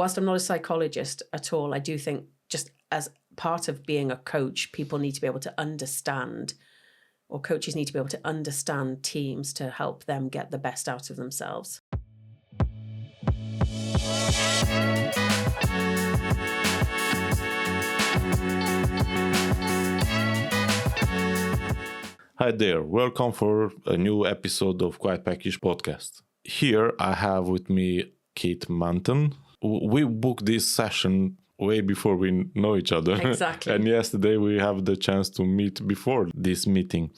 whilst I'm not a psychologist at all, I do think just as part of being a coach, people need to be able to understand, or coaches need to be able to understand teams to help them get the best out of themselves. Hi there, welcome for a new episode of Quite Peckish Podcast. Here I have with me Kate Manton. We booked this session way before we know each other. Exactly. And yesterday we have the chance to meet before this meeting.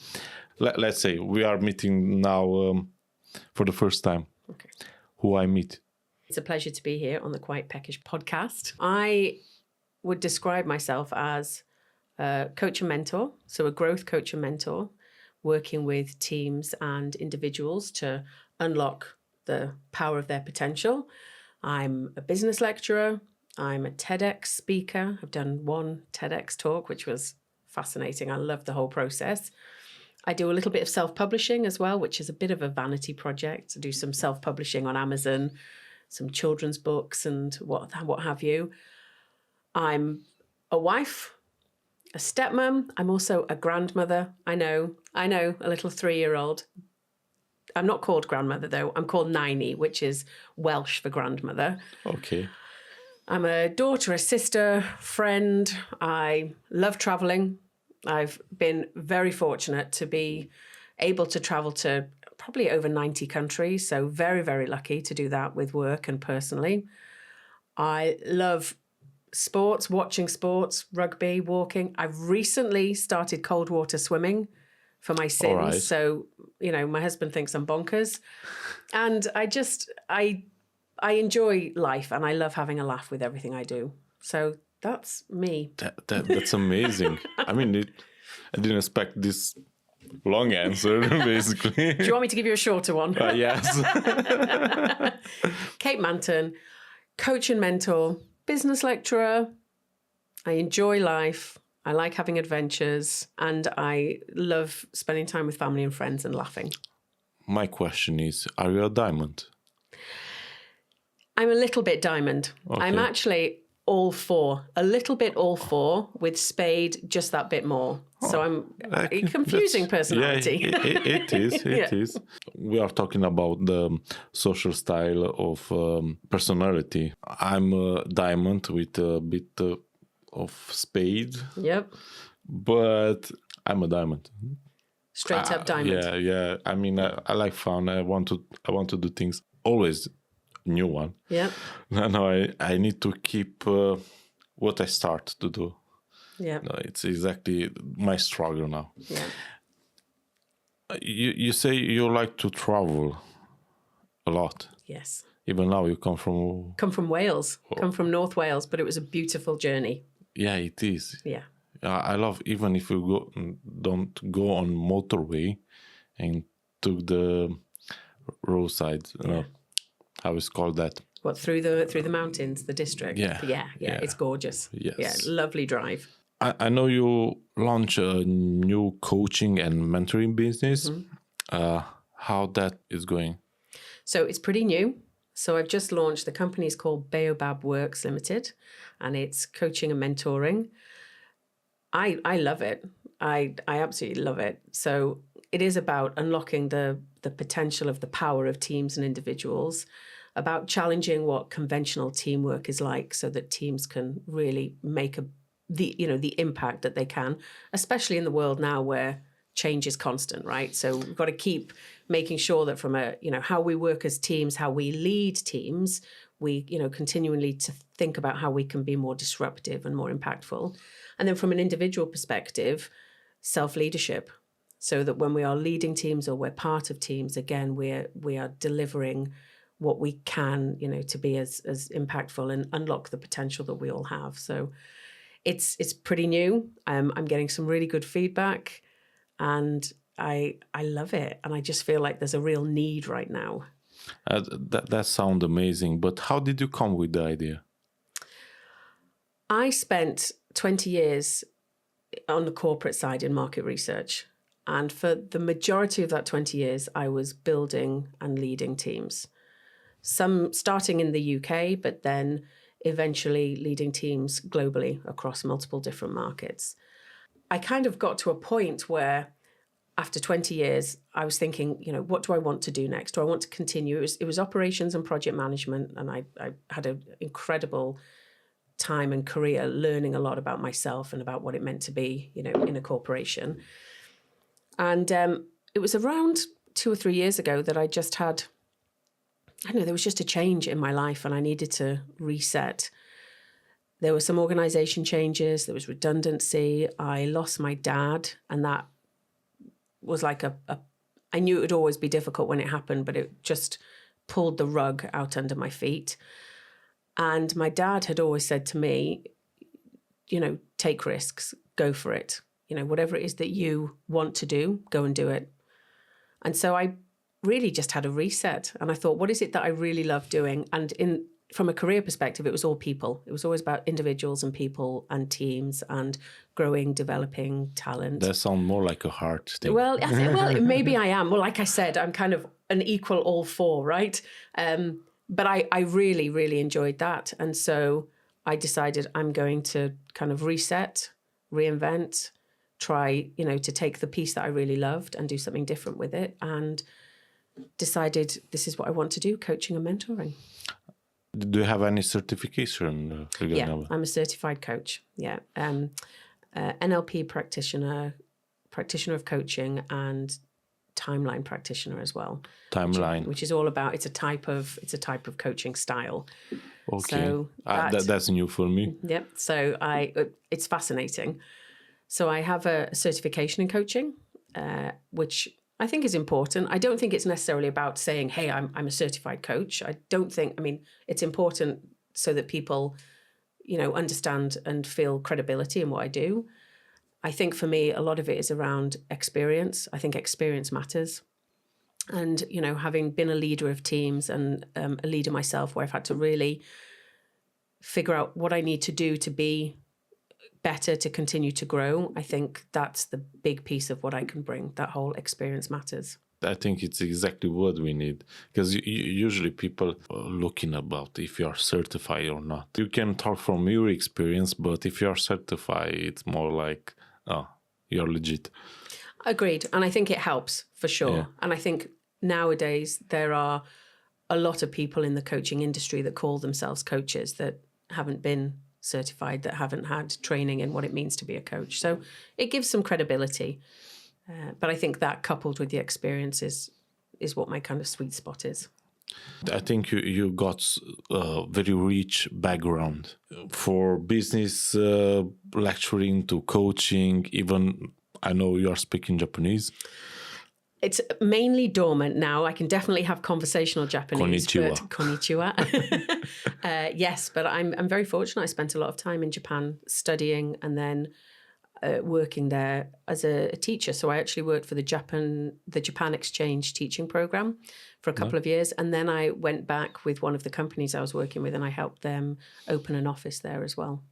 Let's say we are meeting now for the first time. Okay. Who I meet. It's a pleasure to be here on the Quite Peckish podcast. I would describe myself as a coach and mentor, so a growth coach and mentor, working with teams and individuals to unlock the power of their potential. I'm a business lecturer. I'm a TEDx speaker. I've done one TEDx talk, which was fascinating. I loved the whole process. I do a little bit of self-publishing as well, which is a bit of a vanity project. I do some self-publishing on Amazon, some children's books and what have you. I'm a wife, a stepmom. I'm also a grandmother. I know, a little 3-year-old. I'm not called grandmother though. I'm called Naini, which is Welsh for grandmother. Okay. I'm a daughter, a sister, friend. I love traveling. I've been very fortunate to be able to travel to probably over 90 countries. So very, very lucky to do that with work and personally. I love sports, watching sports, rugby, walking. I've recently started cold water swimming for my sins. All right. So, my husband thinks I'm bonkers. And I enjoy life and I love having a laugh with everything I do. So that's me. That's amazing. I mean, I didn't expect this long answer, basically. Do you want me to give you a shorter one? Yes. Kate Manton, coach and mentor, business lecturer. I enjoy life. I like having adventures and I love spending time with family and friends and laughing. My question is, are you a diamond? I'm a little bit diamond. Okay. I'm actually all four, a little bit all four with spade, just that bit more. So I'm a confusing personality. Yeah, it is. It is. We are talking about the social style of personality. I'm a diamond with a bit of spade. Yep. But I'm a diamond. Straight up diamond. Yeah. I mean, I like fun. I want to do things always. New one. Yeah. No, I need to keep what I start to do. Yeah. No, it's exactly my struggle now. Yeah. You say you like to travel a lot. Yes. Even now you come from Wales. Come from North Wales, but it was a beautiful journey. Yeah, it is. Yeah. I love even if you don't go on motorway and took the roadside. Yeah. How is called that? What, through the mountains, the district? Yeah. It's gorgeous. Yes. Yeah, lovely drive. I know you launch a new coaching and mentoring business. Mm-hmm. How that is going? So it's pretty new. So I've just launched, the company is called Baobab Works Limited, and it's coaching and mentoring. I love it. I absolutely love it. So it is about unlocking the potential of the power of teams and individuals, about challenging what conventional teamwork is like so that teams can really make the impact that they can, especially in the world now where change is constant, right? So we've got to keep making sure that from how we work as teams, how we lead teams, we, continually to think about how we can be more disruptive and more impactful. And then from an individual perspective, self-leadership, so that when we are leading teams or we're part of teams, again, we are delivering what we can, to be as impactful and unlock the potential that we all have. So it's pretty new. I'm getting some really good feedback and I love it. And I just feel like there's a real need right now. That sounds amazing. But how did you come with the idea? I spent 20 years on the corporate side in market research. And for the majority of that 20 years, I was building and leading teams. Some starting in the UK, but then eventually leading teams globally across multiple different markets. I kind of got to a point where after 20 years, I was thinking, what do I want to do next? Do I want to continue? It was operations and project management, and I had an incredible time and career learning a lot about myself and about what it meant to be, in a corporation. And it was around 2 or 3 years ago that I just had, there was just a change in my life and I needed to reset. There were some organization changes, there was redundancy. I lost my dad, and that was like I knew it would always be difficult when it happened, but it just pulled the rug out under my feet. And my dad had always said to me, take risks, go for it. Whatever it is that you want to do, go and do it. And so I really just had a reset. And I thought, what is it that I really love doing? And from a career perspective, it was all people. It was always about individuals and people and teams and growing, developing talent. That sounds more like a heart thing. Well, maybe I am. Well, like I said, I'm kind of an equal all four, right? But I really, really enjoyed that. And so I decided I'm going to kind of reset, reinvent, try, to take the piece that I really loved and do something different with it. And decided this is what I want to do, coaching and mentoring. Do you have any certification? Yeah, I'm a certified coach. Yeah. NLP practitioner of coaching, and timeline practitioner as well. Timeline, which is all about, it's a type of coaching style. Okay, so that's new for me. Yep. So it's fascinating. So I have a certification in coaching, which I think is important. I don't think it's necessarily about saying, hey, I'm a certified coach. It's important so that people, understand and feel credibility in what I do. I think for me, a lot of it is around experience. I think experience matters. And, having been a leader of teams and a leader myself, where I've had to really figure out what I need to do to be better, to continue to grow, I think that's the big piece of what I can bring. That whole experience matters. I think it's exactly what we need, because usually people are looking about if you are certified or not. You can talk from your experience, but if you are certified, it's more like, oh, you're legit. Agreed. And I think it helps for sure. Yeah. And I think nowadays there are a lot of people in the coaching industry that call themselves coaches that haven't been certified, that haven't had training in what it means to be a coach. So it gives some credibility. But I think that coupled with the experience is what my kind of sweet spot is. I think you got a very rich background for business, lecturing to coaching. Even I know you are speaking Japanese. It's mainly dormant now. I can definitely have conversational Japanese. Konnichiwa. Yes, but I'm very fortunate. I spent a lot of time in Japan studying and then working there as a teacher. So I actually worked for the Japan Exchange teaching program for a couple of years. And then I went back with one of the companies I was working with and I helped them open an office there as well.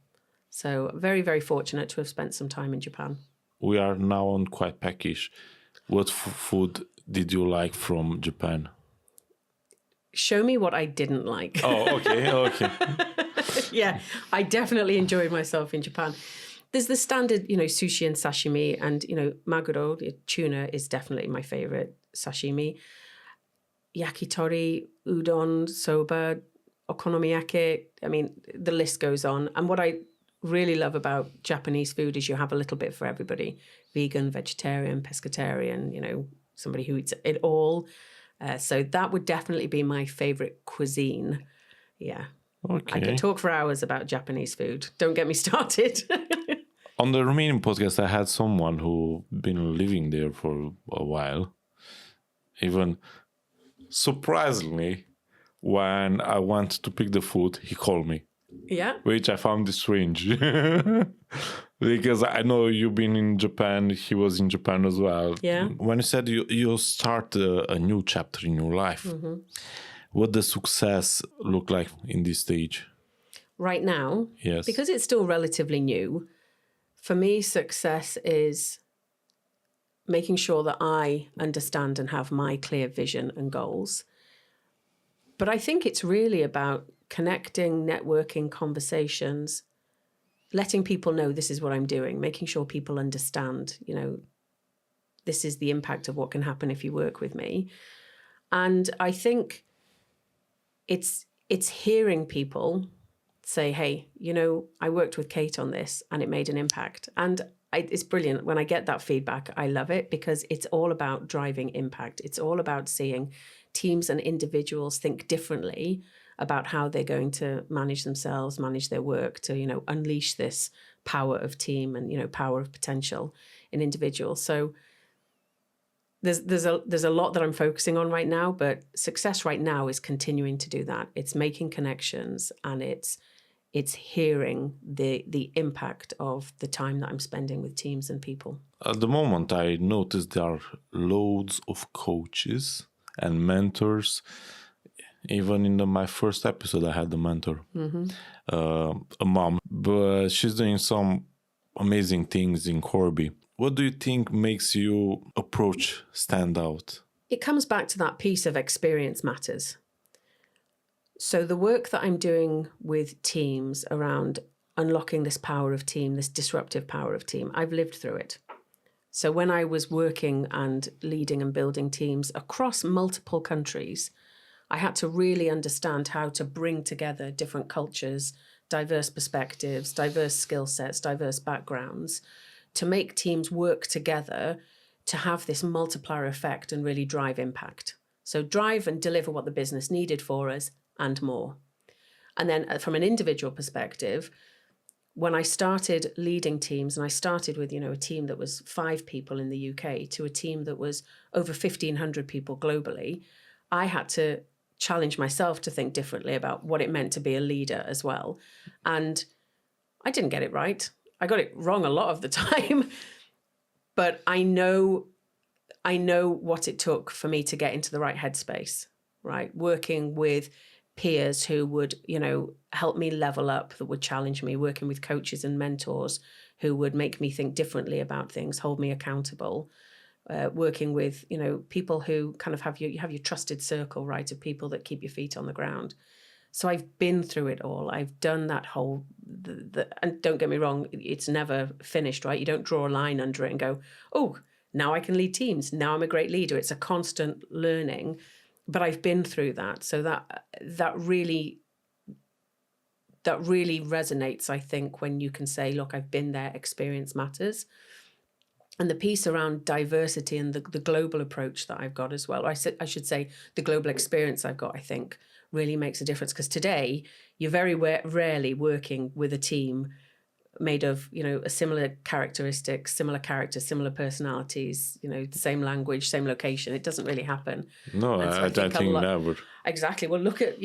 So very, very fortunate to have spent some time in Japan. We are now on Quite Peckish. What food did you like from Japan? Show me what I didn't like. Oh, okay. Yeah, I definitely enjoyed myself in Japan. There's the standard, sushi and sashimi, and, maguro, tuna, is definitely my favorite sashimi. Yakitori, udon, soba, okonomiyaki. The list goes on. And what I really love about Japanese food is you have a little bit for everybody. Vegan, vegetarian, pescatarian, somebody who eats it all. So that would definitely be my favorite cuisine. Yeah. Okay. I could talk for hours about Japanese food. Don't get me started. On the Romanian podcast, I had someone who been living there for a while. Even surprisingly, when I went to pick the food, he called me. Yeah. Which I found strange. Because I know you've been in Japan, he was in Japan as well. Yeah. When you said you start a new chapter in your life, mm-hmm. What does success look like in this stage? Right now? Yes. Because it's still relatively new, for me, success is making sure that I understand and have my clear vision and goals. But I think it's really about connecting, networking, conversations, letting people know this is what I'm doing, making sure people understand, this is the impact of what can happen if you work with me. And I think it's hearing people say, hey, I worked with Kate on this and it made an impact. And it's brilliant. When I get that feedback, I love it, because it's all about driving impact. It's all about seeing teams and individuals think differently about how they're going to manage themselves, manage their work, to, unleash this power of team and, power of potential in individuals. So there's a lot that I'm focusing on right now, but success right now is continuing to do that. It's making connections, and it's hearing the impact of the time that I'm spending with teams and people. At the moment, I noticed there are loads of coaches and mentors. Even in my first episode, I had a mentor, a mom, but she's doing some amazing things in Corby. What do you think makes your approach stand out? It comes back to that piece of experience matters. So the work that I'm doing with teams around unlocking this power of team, this disruptive power of team, I've lived through it. So when I was working and leading and building teams across multiple countries, I had to really understand how to bring together different cultures, diverse perspectives, diverse skill sets, diverse backgrounds, to make teams work together to have this multiplier effect and really drive impact. So drive and deliver what the business needed for us and more. And then from an individual perspective, when I started leading teams, and I started with, a team that was 5 people in the UK to a team that was over 1,500 people globally, I had to challenge myself to think differently about what it meant to be a leader as well. And I didn't get it right. I got it wrong a lot of the time, but I know what it took for me to get into the right headspace, right? Working with peers who would, help me level up, that would challenge me, working with coaches and mentors who would make me think differently about things, hold me accountable, working with, people who kind of have your trusted circle, right, of people that keep your feet on the ground. So I've been through it all. I've done that whole, and don't get me wrong, it's never finished, right? You don't draw a line under it and go, oh, now I can lead teams. Now I'm a great leader. It's a constant learning, but I've been through that. So that really resonates, I think, when you can say, look, I've been there, experience matters. And the piece around diversity and the global approach that I've got as well, I should say the global experience I've got, I think, really makes a difference. Because today, you're very rarely working with a team made of, a similar characteristics, similar characters, similar personalities, the same language, same location. It doesn't really happen. No, so I think never. Exactly. Well, look at,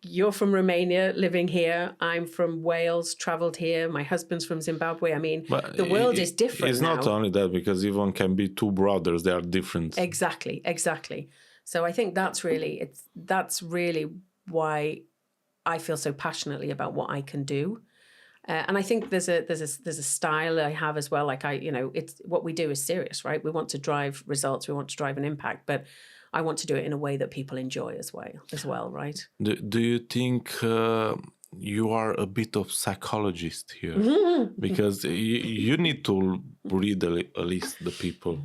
you're from Romania, living here. I'm from Wales, travelled here. My husband's from Zimbabwe. I mean, but the world is different. It's not only that, because even can be 2 brothers. They are different. Exactly. So I think that's really why I feel so passionately about what I can do. And I think there's a style I have as well. Like it's what we do is serious, right? We want to drive results. We want to drive an impact, but I want to do it in a way that people enjoy as well, right? Do you think you are a bit of psychologist here? Because you need to read at least the people.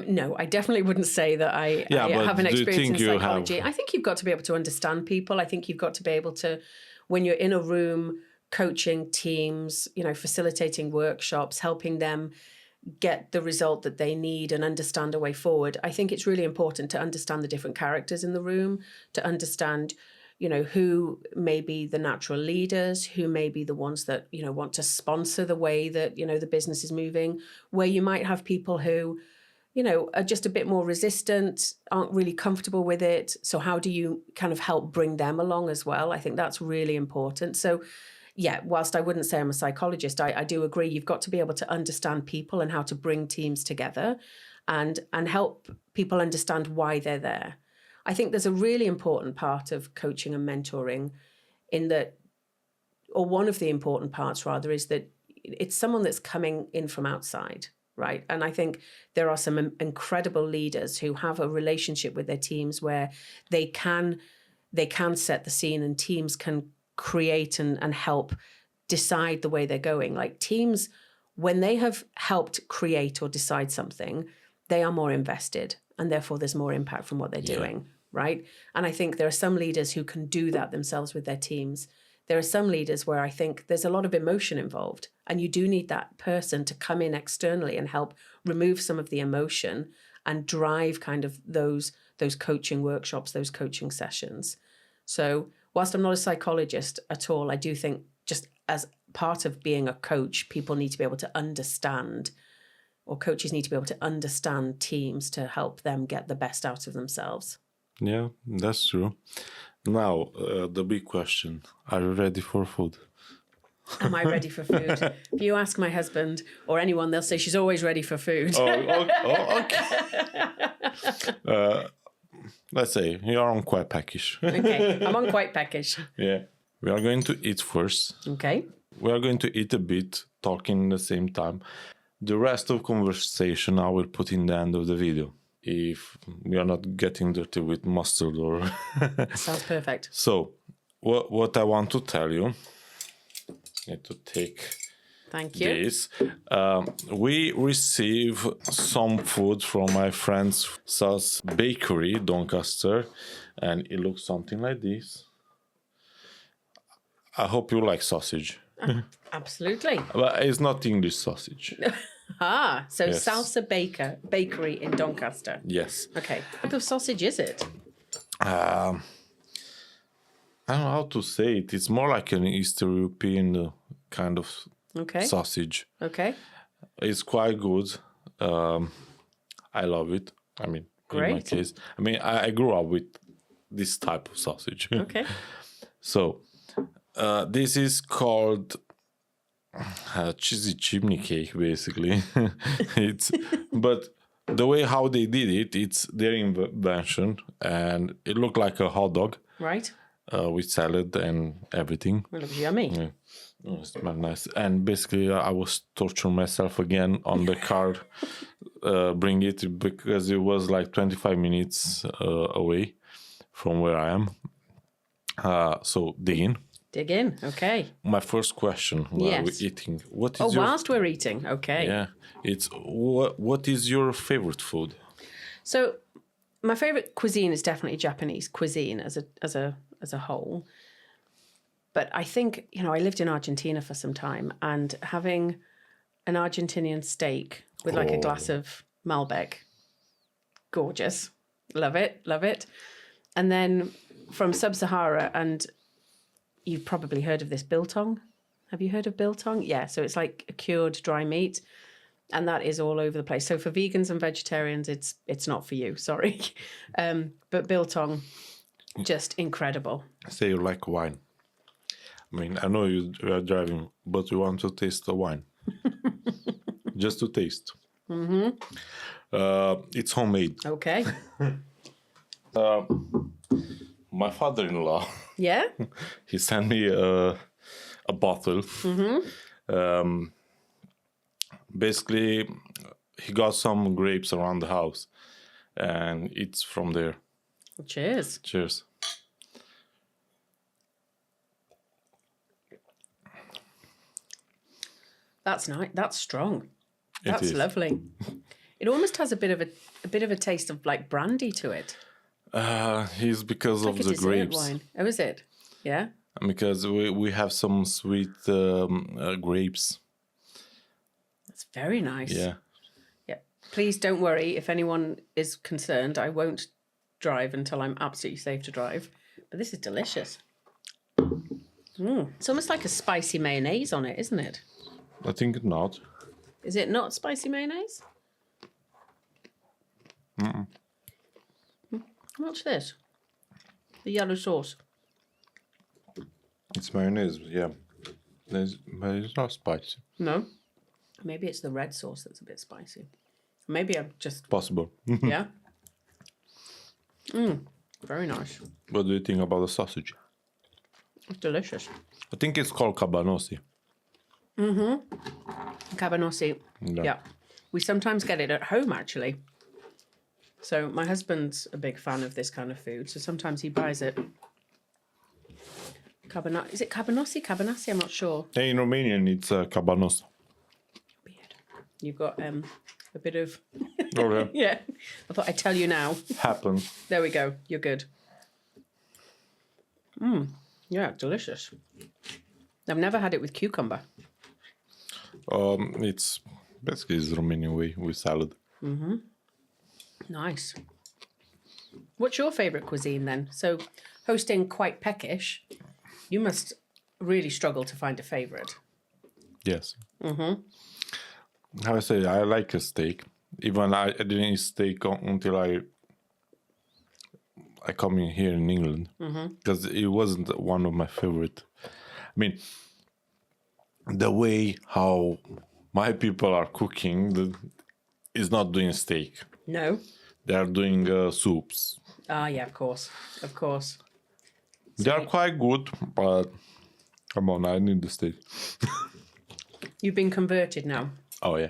No, I definitely wouldn't say that I have an experience in psychology. I think you've got to be able to understand people. I think you've got to be able to, when you're in a room coaching teams, facilitating workshops, helping them get the result that they need and understand a way forward. I think it's really important to understand the different characters in the room, to understand, who may be the natural leaders, who may be the ones that, want to sponsor the way that, the business is moving, where you might have people who, are just a bit more resistant, aren't really comfortable with it. So how do you kind of help bring them along as well? I think that's really important. So yeah, whilst I wouldn't say I'm a psychologist, I do agree you've got to be able to understand people and how to bring teams together and help people understand why they're there. I think there's a really important part of coaching and mentoring in that, or one of the important parts rather, is that it's someone that's coming in from outside, right? And I think there are some incredible leaders who have a relationship with their teams where they can they can set the scene and teams can create and help decide the way they're going. Like teams, when they have helped create or decide something, they are more invested and therefore there's more impact from what they're doing, right? And I think there are some leaders who can do that themselves with their teams. There are some leaders where I think there's a lot of emotion involved and you do need that person to come in externally and help remove some of the emotion and drive kind of those coaching workshops, those coaching sessions. So whilst I'm not a psychologist at all, I do think just as part of being a coach, people need to be able to understand, or coaches need to be able to understand teams to help them get the best out of themselves. Yeah, that's true. Now, the big question. Are you ready for food? Am I ready for food? If you ask my husband or anyone, they'll say she's always ready for food. Okay. Let's say you're on Quite Peckish. Okay, I'm on Quite Peckish. Yeah. We are going to eat first. Okay. We are going to eat a bit, talking at the same time. The rest of conversation I will put in the end of the video, if we are not getting dirty with mustard or... Sounds perfect. So, what I want to tell you, I need to take Thank you. this. We receive some food from my friend's SZÁSZ Bakery Doncaster, and it looks something like this. I hope you like sausage. Absolutely. But it's not English sausage. So Yes. SZÁSZ Bakery in Doncaster. Yes. Okay. What type of sausage is it? I don't know how to say it. It's more like an Eastern European kind of Okay. sausage. Okay. It's quite good. I love it. I mean, in my Great. case. I mean, I grew up with this type of sausage. Okay. So, this is called cheesy chimney cake, basically. But the way how they did it, it's their invention, and it looked like a hot dog Right. with salad and everything. It looks yummy. Yeah. Oh, it smells nice. And basically, I was torturing myself again on the car, bring it, because it was like 25 minutes away from where I am. So dig in. Dig in. Okay. My first question while Yes. we're eating. What is Oh, your whilst we're eating. Okay. yeah? It's what is your favorite food? So my favorite cuisine is definitely Japanese cuisine as a whole. But I think, I lived in Argentina for some time, and having an Argentinian steak with like a glass of Malbec, gorgeous. Love it, love it. And then from Sub-Sahara, and you've probably heard of this biltong. Have you heard of biltong? Yeah, so it's like a cured dry meat, and that is all over the place. So for vegans and vegetarians, it's not for you, sorry. But biltong, just incredible. Say you like wine. I mean, I know you are driving, but you want to taste the wine. Just to taste. Mm-hmm. It's homemade. Okay. My father-in-law, Yeah? he sent me a bottle. Mm-hmm. Basically, he got some grapes around the house, and it's from there. Cheers. Cheers. That's nice. That's strong. It That's is. lovely. It almost has a bit of a taste of like brandy to it. It's because Like of a the dessert grapes. wine. Oh, is it? Yeah. Because we have some sweet grapes. That's very nice. Yeah. Yeah. Please don't worry if anyone is concerned. I won't drive until I'm absolutely safe to drive. But this is delicious. It's almost like a spicy mayonnaise on it, isn't it? I think not. Is it not spicy mayonnaise? Watch this. The yellow sauce. It's mayonnaise, yeah. But it's not spicy. No. Maybe it's the red sauce that's a bit spicy. Maybe I'm just... Possible. Yeah? Very nice. What do you think about the sausage? It's delicious. I think it's called cabanossi. Cabanossi. Yeah. We sometimes get it at home, actually. So my husband's a big fan of this kind of food, so sometimes he buys it Is it cabanossi? Cabanassi? I'm not sure. In Romanian, it's cabanos. Weird. You've got a bit of... Okay. Yeah. I thought I'd tell you now. Happens. There we go. You're good. Yeah, delicious. I've never had it with cucumber. It's basically the Romanian way with salad. Nice. What's your favourite cuisine then? So, hosting Quite Peckish, you must really struggle to find a favourite. Yes. How I say, I like a steak. Even I didn't eat steak until I come in here in England because it wasn't one of my favorite. I mean, the way how my people are cooking is not doing steak. No? They are doing soups. Ah, yeah, of course. Of course. They are quite good, but come on, I need the steak. You've been converted now. Oh, yeah.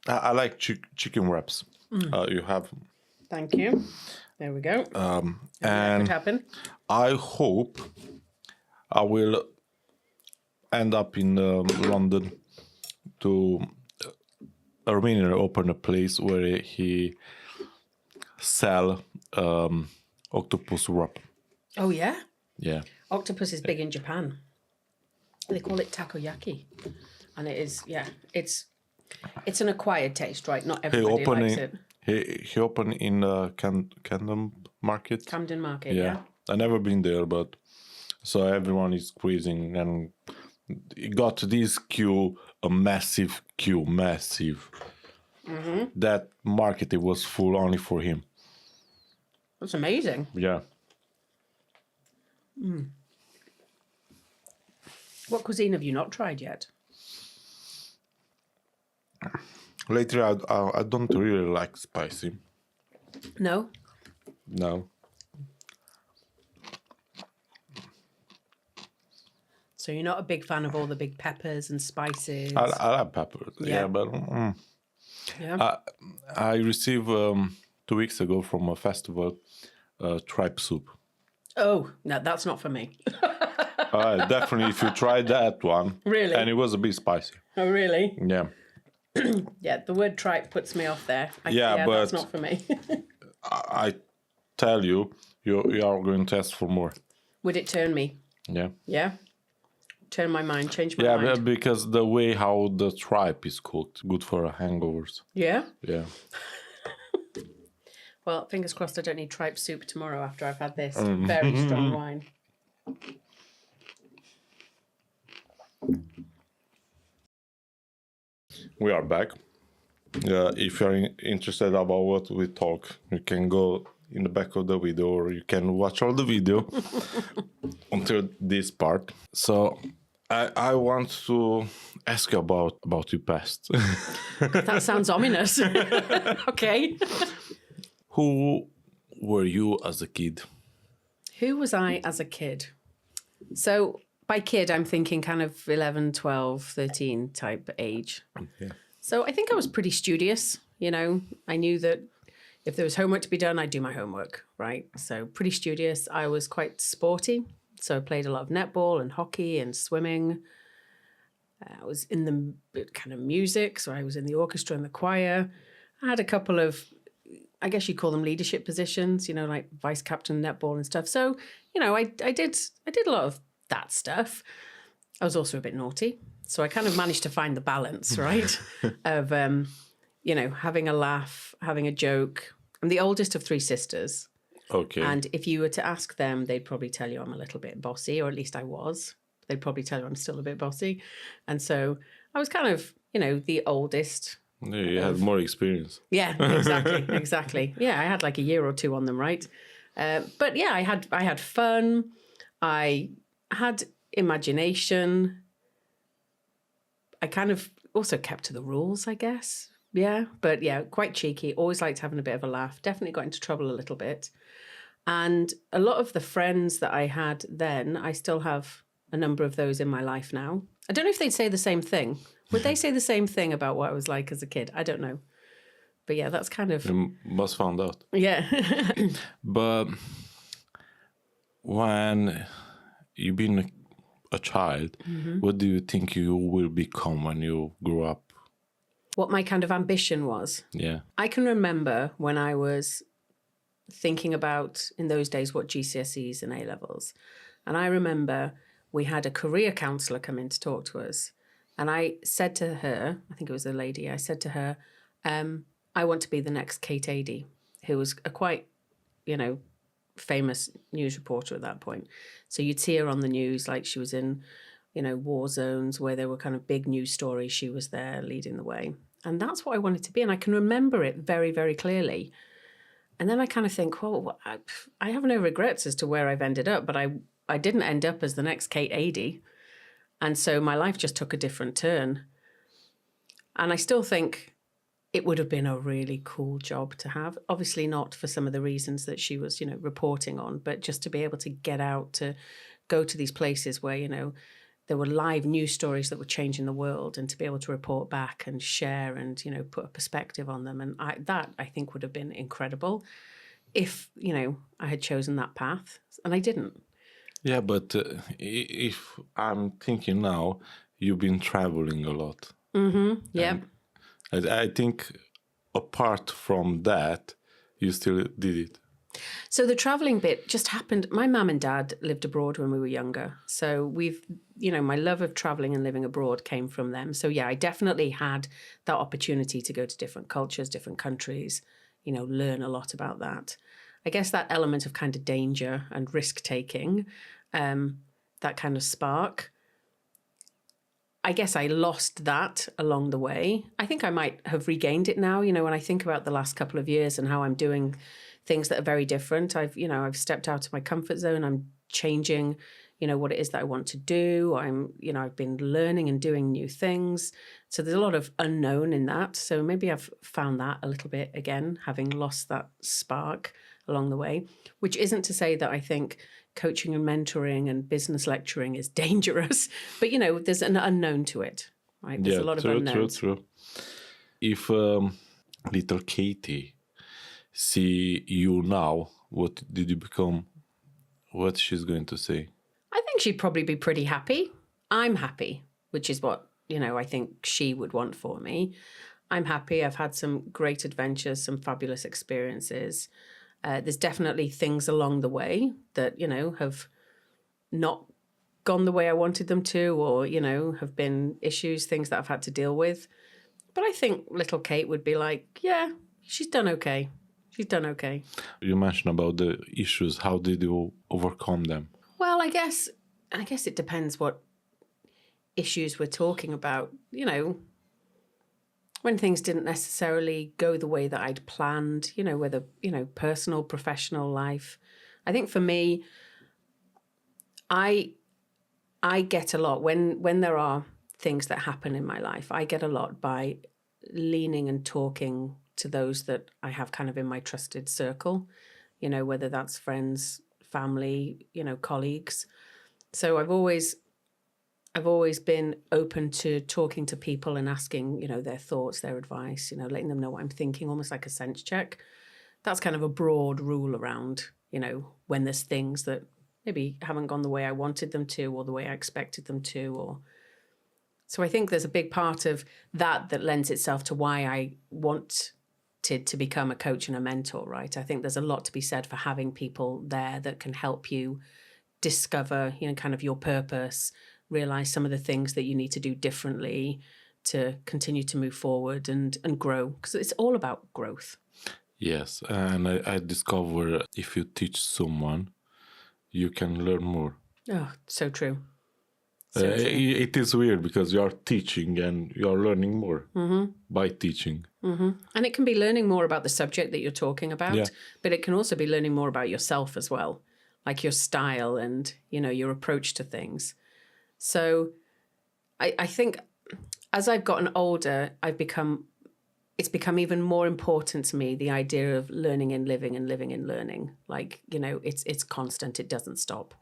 I like chicken wraps. You have... Thank you. There we go. That and could happen. I hope I will end up in London to Armenian open a place where he sell octopus wrap. Oh, yeah? Yeah. Octopus is big in Japan. They call it takoyaki. And it is, yeah, it's an acquired taste, right? Not everybody likes it. He opened in Camden Market. Camden Market, yeah. I never been there, but so everyone is squeezing and it got this queue, a massive queue, massive. That market, it was full only for him. That's amazing. Yeah. What cuisine have you not tried yet? Lately, I don't really like spicy. No? No. So you're not a big fan of all the big peppers and spices? I like pepper. Yeah, but Yeah. I received 2 weeks ago from a festival tripe soup. Oh, no, that's not for me. Definitely, if you try that one. Really? And it was a bit spicy. Oh, really? Yeah. Yeah, the word tripe puts me off there. Yeah, but that's not for me. I tell you, you are going to ask for more. Would it turn me? Yeah. Yeah? Turn my mind, change my Yeah, mind. because the way how the tripe is cooked, good for hangovers. Yeah? Yeah. Well, fingers crossed I don't need tripe soup tomorrow after I've had this very strong wine. We are back. If you're interested about what we talk, you can go in the back of the video or you can watch all the video until this part. So I want to ask you about your past. That sounds ominous. Okay. Who were you as a kid? Who was I as a kid? So by kid, I'm thinking kind of 11, 12, 13 type age. Yeah. So I think I was pretty studious, you know. I knew that if there was homework to be done, I'd do my homework, right? So pretty studious. I was quite sporty. So I played a lot of netball and hockey and swimming. I was in the kind of music. So I was in the orchestra and the choir. I had a couple of, I guess you'd call them leadership positions, you know, like vice captain netball and stuff. So, you know, I did a lot of that stuff. I was also a bit naughty. So I kind of managed to find the balance, right? Of, you know, having a laugh, having a joke. I'm the oldest of 3 sisters. Okay. And if you were to ask them, they'd probably tell you I'm a little bit bossy, or at least I was. They'd probably tell you I'm still a bit bossy. And so I was kind of, you know, the oldest. Yeah, you had more experience. Yeah, exactly, exactly. Yeah, I had like a year or 2 on them, right? But yeah, I had fun. I had imagination. I kind of also kept to the rules, I guess. Yeah, but yeah, quite cheeky. Always liked having a bit of a laugh. Definitely got into trouble a little bit. And a lot of the friends that I had then, I still have a number of those in my life now. I don't know if they'd say the same thing. Would they say the same thing about what I was like as a kid? I don't know. But yeah, that's kind of... You must found out. Yeah. But when you've been a child, what do you think you will become when you grow up? What my kind of ambition was. Yeah. I can remember when I was thinking about, in those days, what GCSEs and A-levels. And I remember we had a career counsellor come in to talk to us. And I said to her, I think it was a lady, I said to her, I want to be the next Kate Adie, who was a quite, famous news reporter at that point. So you'd see her on the news, like she was in, war zones where there were kind of big news stories. She was there leading the way. And that's what I wanted to be. And I can remember it very, very clearly. And then I kind of think, well, I have no regrets as to where I've ended up, but I didn't end up as the next Kate Adie. And so my life just took a different turn. And I still think it would have been a really cool job to have. Obviously not for some of the reasons that she was, reporting on, but just to be able to get out, to go to these places where, there were live news stories that were changing the world, and to be able to report back and share and, put a perspective on them. And I think would have been incredible if, I had chosen that path, and I didn't. Yeah, but if I'm thinking now, you've been traveling a lot. Mm-hmm. Yeah. I think apart from that, you still did it. So the traveling bit just happened. My mum and dad lived abroad when we were younger. So my love of traveling and living abroad came from them. So yeah, I definitely had that opportunity to go to different cultures, different countries, learn a lot about that. I guess that element of kind of danger and risk taking, that kind of spark, I guess I lost that along the way. I think I might have regained it now, when I think about the last couple of years and how I'm doing things that are very different. I've stepped out of my comfort zone. I'm changing, what it is that I want to do. I've been learning and doing new things. So there's a lot of unknown in that. So maybe I've found that a little bit again, having lost that spark along the way, which isn't to say that I think coaching and mentoring and business lecturing is dangerous, but there's an unknown to it, right? There's a lot of unknowns. True. If little Katie see you now, what did you become? What she's going to say? I think she'd probably be pretty happy. I'm happy, which is what, I think she would want for me. I'm happy. I've had some great adventures, some fabulous experiences. There's definitely things along the way that, have not gone the way I wanted them to, or, have been issues, things that I've had to deal with. But I think little Kate would be like, yeah, she's done okay. She's done okay. You mentioned about the issues. How did you overcome them? Well, I guess it depends what issues we're talking about. When things didn't necessarily go the way that I'd planned, whether, personal, professional life. I think for me, I get a lot when there are things that happen in my life, I get a lot by leaning and talking to those that I have kind of in my trusted circle, whether that's friends, family, colleagues. So I've always been open to talking to people and asking, their thoughts, their advice, letting them know what I'm thinking, almost like a sense check. That's kind of a broad rule around, when there's things that maybe haven't gone the way I wanted them to, or the way I expected them to, So I think there's a big part of that lends itself to why I wanted to become a coach and a mentor, right? I think there's a lot to be said for having people there that can help you discover, kind of your purpose, realize some of the things that you need to do differently to continue to move forward and grow, because it's all about growth. Yes, and I discover if you teach someone, you can learn more. Oh, so true. It is weird because you are teaching and you are learning more by teaching. Mm-hmm. And it can be learning more about the subject that you're talking about, but it can also be learning more about yourself as well, like your style and, your approach to things. So I think as I've gotten older, it's become even more important to me, the idea of learning and living and living and learning. Like, it's constant, it doesn't stop.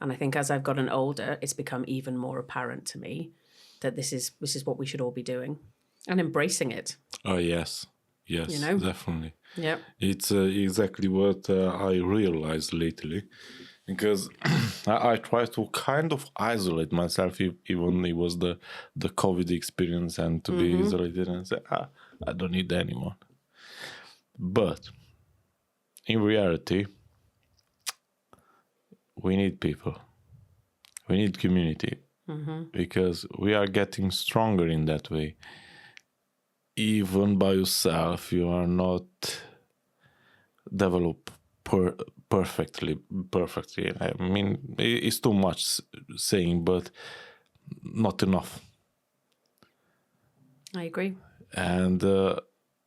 And I think as I've gotten older, it's become even more apparent to me that this is what we should all be doing and embracing it. Oh, yes. Yes, you know? definitely. Yep. It's exactly what I realized lately, because I try to kind of isolate myself, even it was the COVID experience, and to be isolated and say, I don't need anyone. But in reality, we need people. We need community, because we are getting stronger in that way. Even by yourself, you are not developed perfectly. I mean, it's too much saying, but not enough. I agree. And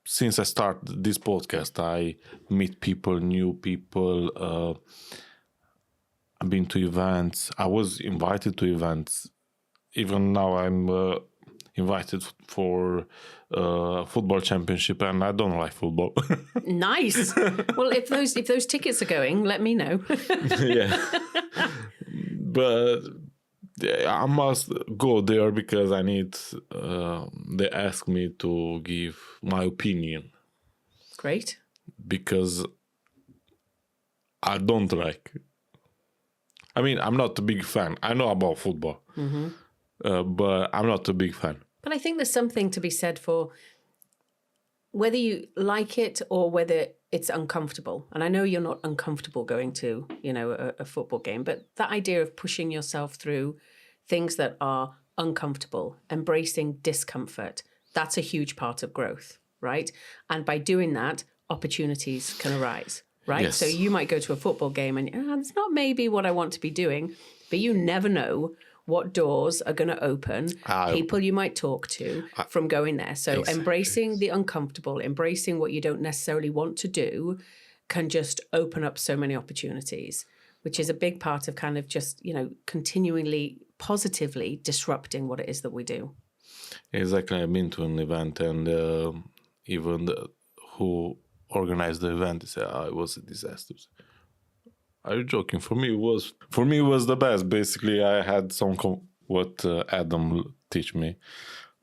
since I started this podcast, I meet people, new people. I've been to events. I was invited to events. Even now, I'm invited for football championship, and I don't like football. Nice. Well, if those tickets are going, let me know. Yeah, but I must go there because I need. They ask me to give my opinion Great. because I don't like. I mean, I'm not a big fan. I know about football, but I'm not a big fan. But I think there's something to be said for whether you like it or whether it's uncomfortable. And I know you're not uncomfortable going to, a football game, but that idea of pushing yourself through things that are uncomfortable, embracing discomfort, that's a huge part of growth, right? And by doing that, opportunities can arise, right? Yes. So you might go to a football game and it's not maybe what I want to be doing, but you never know what doors are going to open, people you might talk to from going there. So Exactly. embracing the uncomfortable, embracing what you don't necessarily want to do can just open up so many opportunities, which is a big part of kind of just, continually positively disrupting what it is that we do. Exactly. I've been to an event, and even who organized the event said, it was a disaster. Are you joking? For me, it was the best. Basically, I had some what Adam teach me.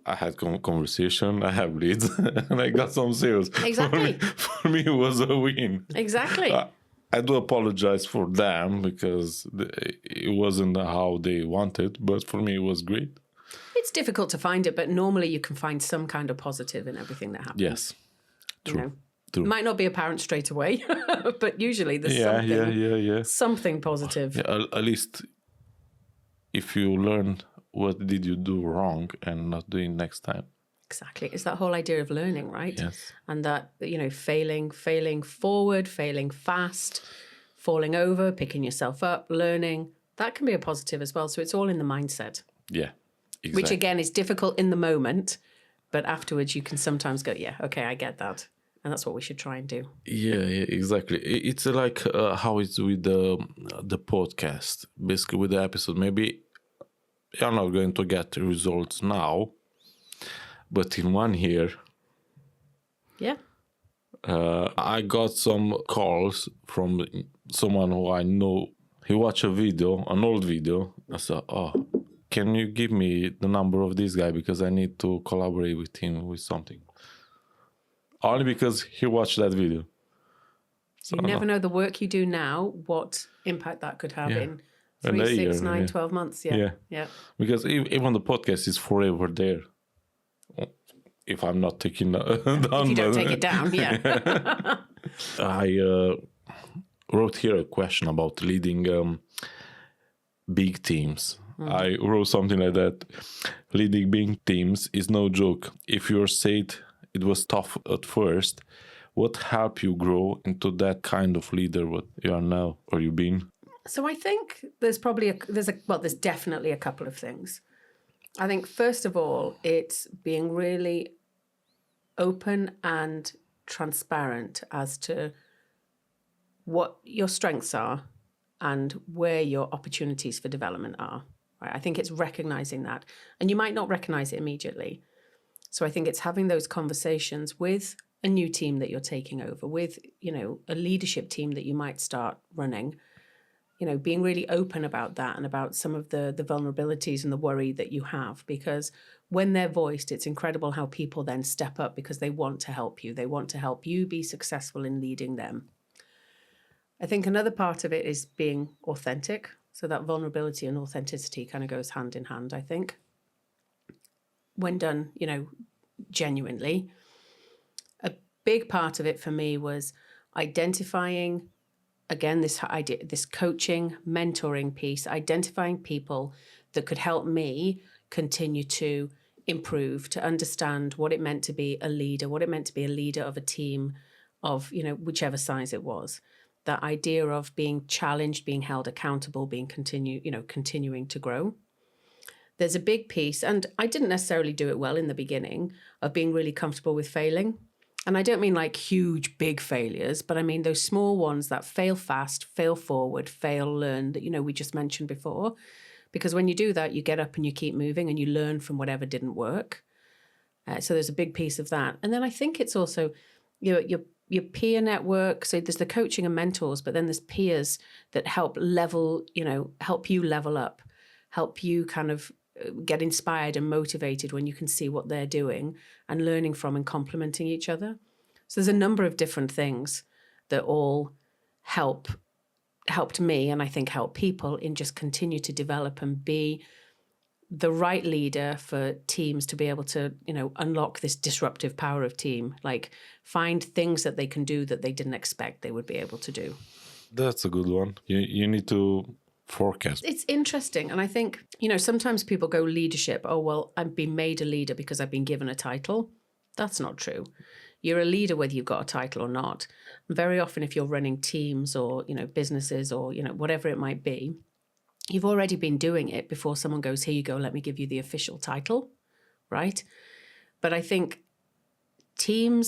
I had conversation, I have leads, and I got some sales. Exactly. For me, it was a win. Exactly. I do apologize for them because it wasn't how they wanted, but for me, it was great. It's difficult to find it, but normally you can find some kind of positive in everything that happens. Yes, true. It might not be apparent straight away, but usually there's something positive. Yeah, at least if you learn what did you do wrong and not doing next time. Exactly. It's that whole idea of learning, right? Yes. And that, failing forward, failing fast, falling over, picking yourself up, learning, that can be a positive as well. So it's all in the mindset. Yeah, exactly. Which again is difficult in the moment, but afterwards you can sometimes go, yeah, okay, I get that. And that's what we should try and do. Yeah, exactly. It's like how it's with the podcast, basically with the episode. Maybe you're not going to get results now, but in 1 year, yeah, I got some calls from someone who I know. He watched an old video. I said, can you give me the number of this guy because I need to collaborate with him with something. Only because he watched that video. So you never know the work you do now, what impact that could have in 3, 6, 9, 12 months. Yeah. Because even the podcast is forever there. If I'm not taking down. If you don't take it down, yeah. I wrote here a question about leading big teams. I wrote something like that. Leading big teams is no joke. If you're said it was tough at first, what helped you grow into that kind of leader what you are now or you've been? So I think there's definitely a couple of things. I think first of all, it's being really open and transparent as to what your strengths are and where your opportunities for development are. Right? I think it's recognizing that. And you might not recognize it immediately. So I think it's having those conversations with a new team that you're taking over, with, a leadership team that you might start running, being really open about that and about some of the vulnerabilities and the worry that you have, because when they're voiced, it's incredible how people then step up because they want to help you. They want to help you be successful in leading them. I think another part of it is being authentic. So that vulnerability and authenticity kind of goes hand in hand, I think, when done, genuinely. A big part of it for me was identifying, again, this idea, this coaching, mentoring piece, identifying people that could help me continue to improve, to understand what it meant to be a leader, what it meant to be a leader of a team of, whichever size it was. That idea of being challenged, being held accountable, continuing to grow. There's a big piece, and I didn't necessarily do it well in the beginning, of being really comfortable with failing. And I don't mean like huge, big failures, but I mean those small ones that fail fast, fail forward, fail, learn, that, we just mentioned before. Because when you do that, you get up and you keep moving and you learn from whatever didn't work. So there's a big piece of that. And then I think it's also your peer network. So there's the coaching and mentors, but then there's peers that help you level up, help you kind of get inspired and motivated when you can see what they're doing and learning from and complementing each other. So there's a number of different things that all helped me, and I think help people in just continue to develop and be the right leader for teams to be able to, unlock this disruptive power of team, like find things that they can do that they didn't expect they would be able to do. That's a good one. You need to forecast. It's interesting. And I think, sometimes people go leadership. Oh, well, I've been made a leader because I've been given a title. That's not true. You're a leader whether you've got a title or not. Very often if you're running teams or, businesses or, whatever it might be, you've already been doing it before someone goes, here you go, let me give you the official title, right? But I think team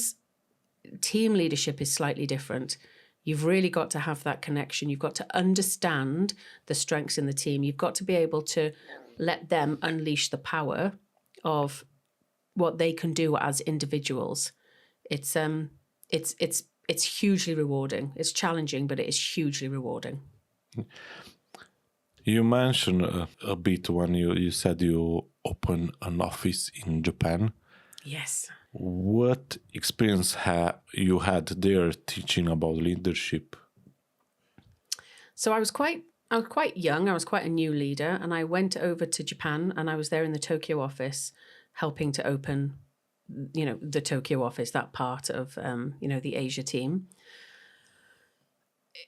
leadership is slightly different. You've really got to have that connection. You've got to understand the strengths in the team. You've got to be able to let them unleash the power of what they can do as individuals. It's hugely rewarding. It's challenging, but it is hugely rewarding. You mentioned a bit when you said you opened an office in Japan. Yes. What experience you had there teaching about leadership? So I was quite young. I was quite a new leader, and I went over to Japan, and I was there in the Tokyo office, helping to open, the Tokyo office, that part of, the Asia team.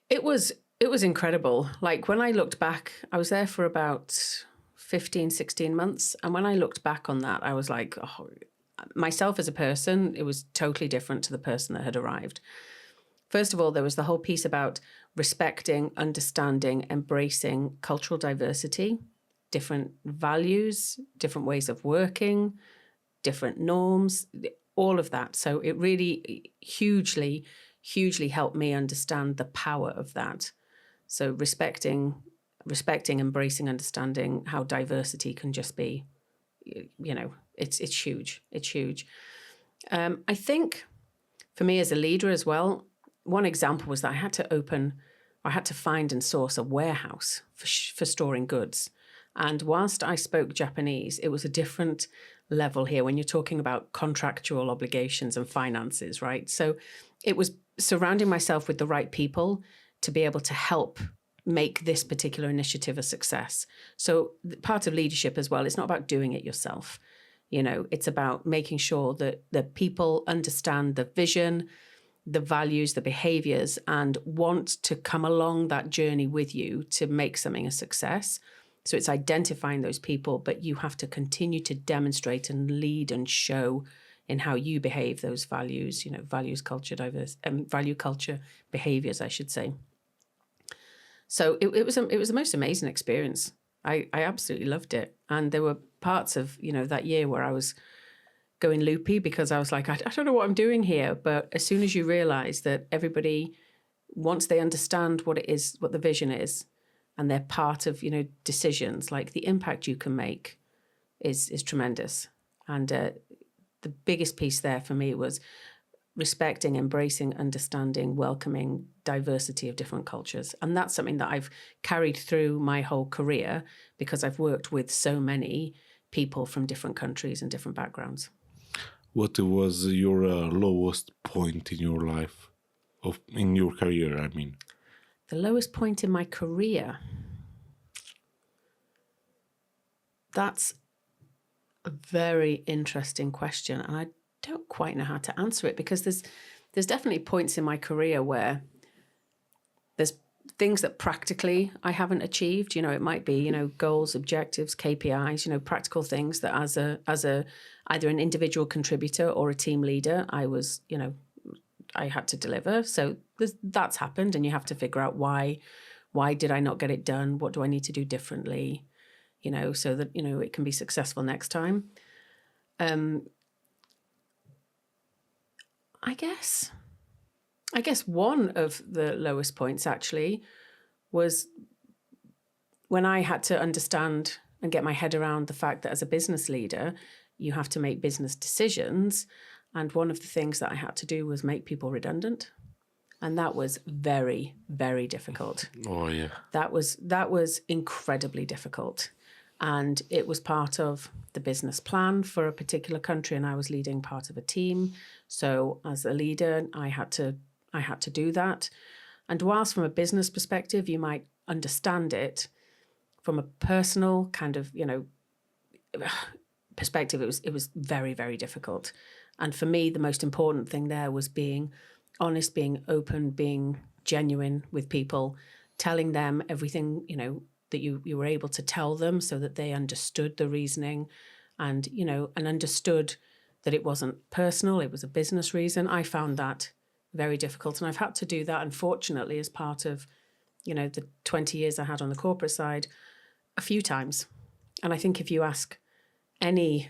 It was incredible. Like when I looked back, I was there for about 15, 16 months. And when I looked back on that, I was like, oh, myself as a person, it was totally different to the person that had arrived. First of all, there was the whole piece about respecting, understanding, embracing cultural diversity, different values, different ways of working, different norms, all of that. So it really hugely helped me understand the power of that. So respecting, embracing, understanding how diversity can just be, it's huge. It's huge. I think for me as a leader as well, one example was that I had to find and source a warehouse for storing goods. And whilst I spoke Japanese, it was a different level here when you're talking about contractual obligations and finances, right? So it was surrounding myself with the right people to be able to help make this particular initiative a success. So part of leadership as well, it's not about doing it yourself. It's about making sure that the people understand the vision, the values, the behaviors, and want to come along that journey with you to make something a success. So it's identifying those people, but you have to continue to demonstrate and lead and show in how you behave those values, values, culture, value, culture, behaviors, I should say. So it was the most amazing experience. I absolutely loved it. And there were parts of, that year where I was going loopy because I was like, I don't know what I'm doing here. But as soon as you realize that everybody, once they understand what it is, what the vision is, and they're part of, decisions, like the impact you can make is tremendous. And the biggest piece there for me was respecting, embracing, understanding, welcoming diversity of different cultures. And that's something that I've carried through my whole career because I've worked with so many people from different countries and different backgrounds. What was your lowest point in your life, in your career, I mean? The lowest point in my career? That's a very interesting question. And I don't quite know how to answer it because there's definitely points in my career where there's things that practically I haven't achieved. You know, it might be, you know, goals, objectives, KPIs, you know, practical things that as a either an individual contributor or a team leader, I was, you know, I had to deliver. So that's happened, and you have to figure out why did I not get it done? What do I need to do differently? You know, so that, you know, it can be successful next time. I guess one of the lowest points actually was when I had to understand and get my head around the fact that as a business leader, you have to make business decisions. And one of the things that I had to do was make people redundant. And that was very, very difficult. Oh, yeah. That was incredibly difficult. And it was part of the business plan for a particular country, and I was leading part of a team. So as a leader, I had to do that. And whilst from a business perspective, you might understand it, from a personal kind of, you know, perspective, it was very, very difficult. And for me, the most important thing there was being honest, being open, being genuine with people, telling them everything, you know, that you were able to tell them so that they understood the reasoning and, you know, and understood that it wasn't personal, it was a business reason. I found that very difficult. And I've had to do that, unfortunately, as part of, you know, the 20 years I had on the corporate side a few times. And I think if you ask any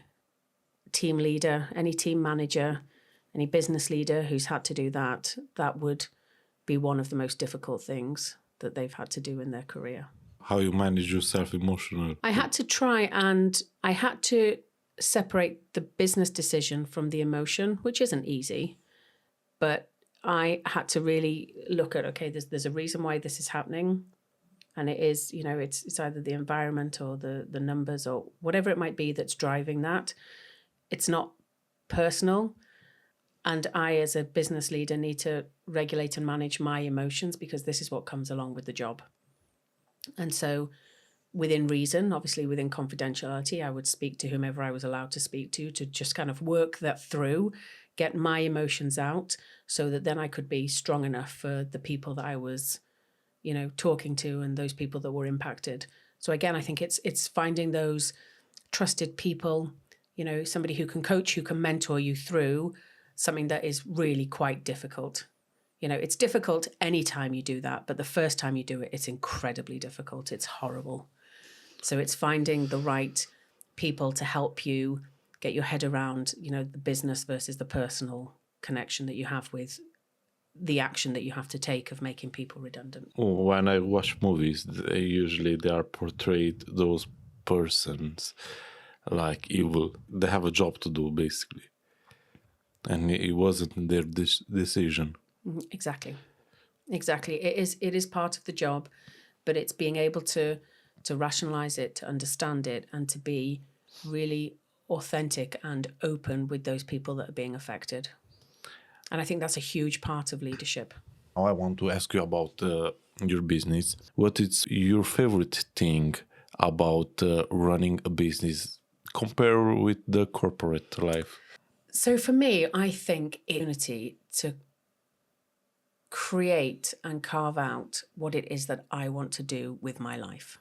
team leader, any team manager, any business leader who's had to do that, that would be one of the most difficult things that they've had to do in their career. How you manage yourself emotionally? I had to try and I had to separate the business decision from the emotion, which isn't easy. But I had to really look at, okay, there's a reason why this is happening. And it is, you know, it's either the environment or the numbers or whatever it might be that's driving that. It's not personal. And I, as a business leader, need to regulate and manage my emotions because this is what comes along with the job. And so within reason, obviously within confidentiality, I would speak to whomever I was allowed to speak to just kind of work that through, get my emotions out so that then I could be strong enough for the people that I was, you know, talking to and those people that were impacted. So again, I think it's finding those trusted people, you know, somebody who can coach, who can mentor you through something that is really quite difficult. You know, it's difficult anytime you do that, but the first time you do it, it's incredibly difficult. It's horrible. So it's finding the right people to help you get your head around, you know, the business versus the personal connection that you have with the action that you have to take of making people redundant. When I watch movies, they are portrayed, those persons, like evil. They have a job to do, basically. And it wasn't their decision. Exactly. It is part of the job, but it's being able to rationalize it, to understand it, and to be really authentic and open with those people that are being affected. And I think that's a huge part of leadership. Now I want to ask you about your business. What is your favorite thing about running a business compared with the corporate life? So for me, I think unity to create and carve out what it is that I want to do with my life.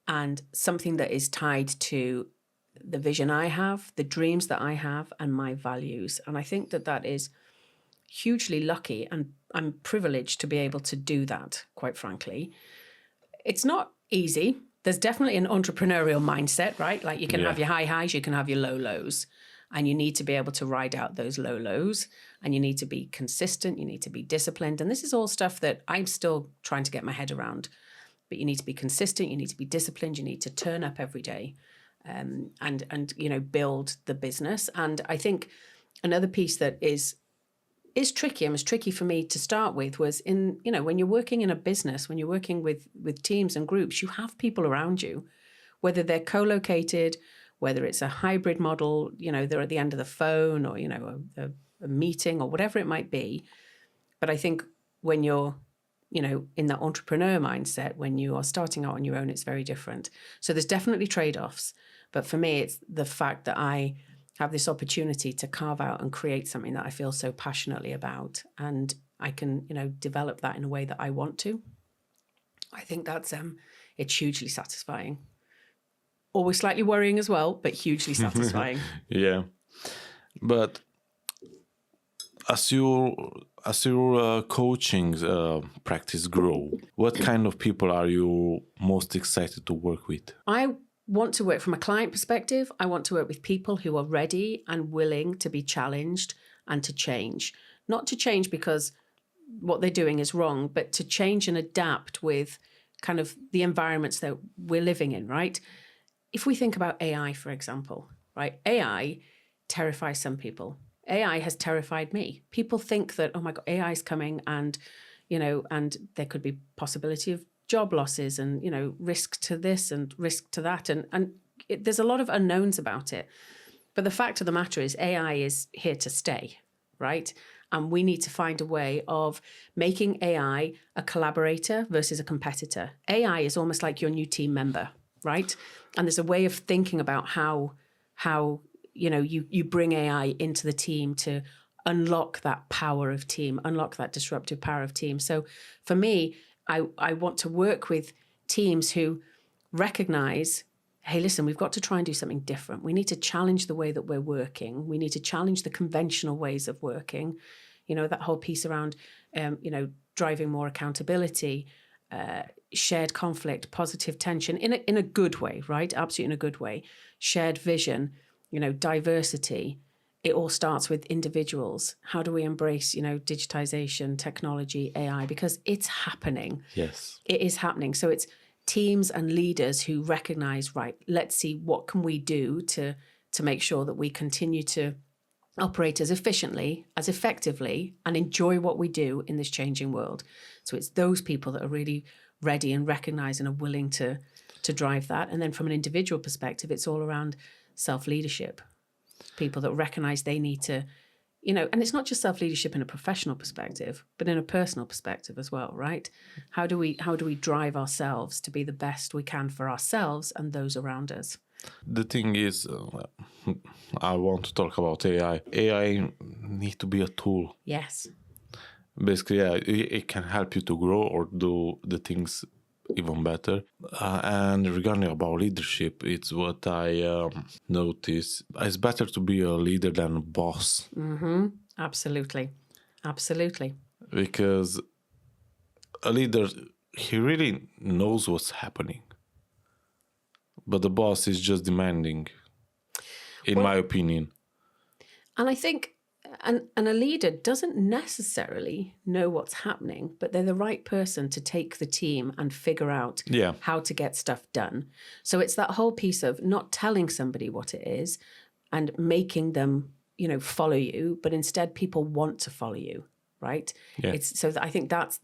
And something that is tied to the vision I have, the dreams that I have, and my values. And I think that that is hugely lucky, and I'm privileged to be able to do that, quite frankly. It's not easy. There's definitely an entrepreneurial mindset, right? Like you can have your high highs, you can have your low lows. And you need to be able to ride out those low lows, and you need to be consistent, you need to be disciplined. And this is all stuff that I'm still trying to get my head around. But you need to be consistent, you need to be disciplined, you need to turn up every day and you know, build the business. And I think another piece that is is tricky and was tricky for me to start with was in, when you're working in a business, when you're working with teams and groups, you have people around you, whether they're co-located, whether it's a hybrid model, they're at the end of the phone or, a meeting or whatever it might be. But I think when you're, in the entrepreneur mindset, when you are starting out on your own, it's very different. So there's definitely trade-offs. But for me, it's the fact that I have this opportunity to carve out and create something that I feel so passionately about. And I can, develop that in a way that I want to. I think that's, it's hugely satisfying. Always slightly worrying as well, but hugely satisfying. Yeah. But as your coaching practice grow, what kind of people are you most excited to work with? I want to work from a client perspective. I want to work with people who are ready and willing to be challenged and to change. Not to change because what they're doing is wrong, but to change and adapt with kind of the environments that we're living in, right? If we think about AI, for example, right? AI terrifies some people. AI has terrified me. People think that, oh my God, AI is coming and, and there could be possibility of job losses and, risk to this and risk to that. And there's a lot of unknowns about it. But the fact of the matter is AI is here to stay, right? And we need to find a way of making AI a collaborator versus a competitor. AI is almost like your new team member, right? And there's a way of thinking about how you bring AI into the team to unlock that power of team, unlock that disruptive power of team. So for me, I want to work with teams who recognize, hey, listen, we've got to try and do something different. We need to challenge the way that we're working. We need to challenge the conventional ways of working. That whole piece around, driving more accountability, shared conflict, positive tension in a good way, right? Absolutely in a good way. Shared vision, diversity. It all starts with individuals. How do we embrace, digitization, technology, AI? Because it's happening. Yes. It is happening. So it's teams and leaders who recognize, right, let's see what can we do to make sure that we continue to operate as efficiently, as effectively, and enjoy what we do in this changing world. So it's those people that are really ready and recognize and are willing to drive that. And then from an individual perspective, it's all around self-leadership. People that recognize they need to, and it's not just self-leadership in a professional perspective, but in a personal perspective as well, right? How do we drive ourselves to be the best we can for ourselves and those around us? The thing is, I want to talk about AI. AI needs to be a tool. Yes. Basically, yeah, it can help you to grow or do the things even better. And regarding about leadership, it's what I notice. It's better to be a leader than a boss. Mm-hmm. Absolutely. Because a leader, he really knows what's happening. But the boss is just demanding, in my opinion. And I think and a leader doesn't necessarily know what's happening, but they're the right person to take the team and figure out how to get stuff done. So it's that whole piece of not telling somebody what it is and making them, follow you, but instead people want to follow you, right? Yeah. I think that's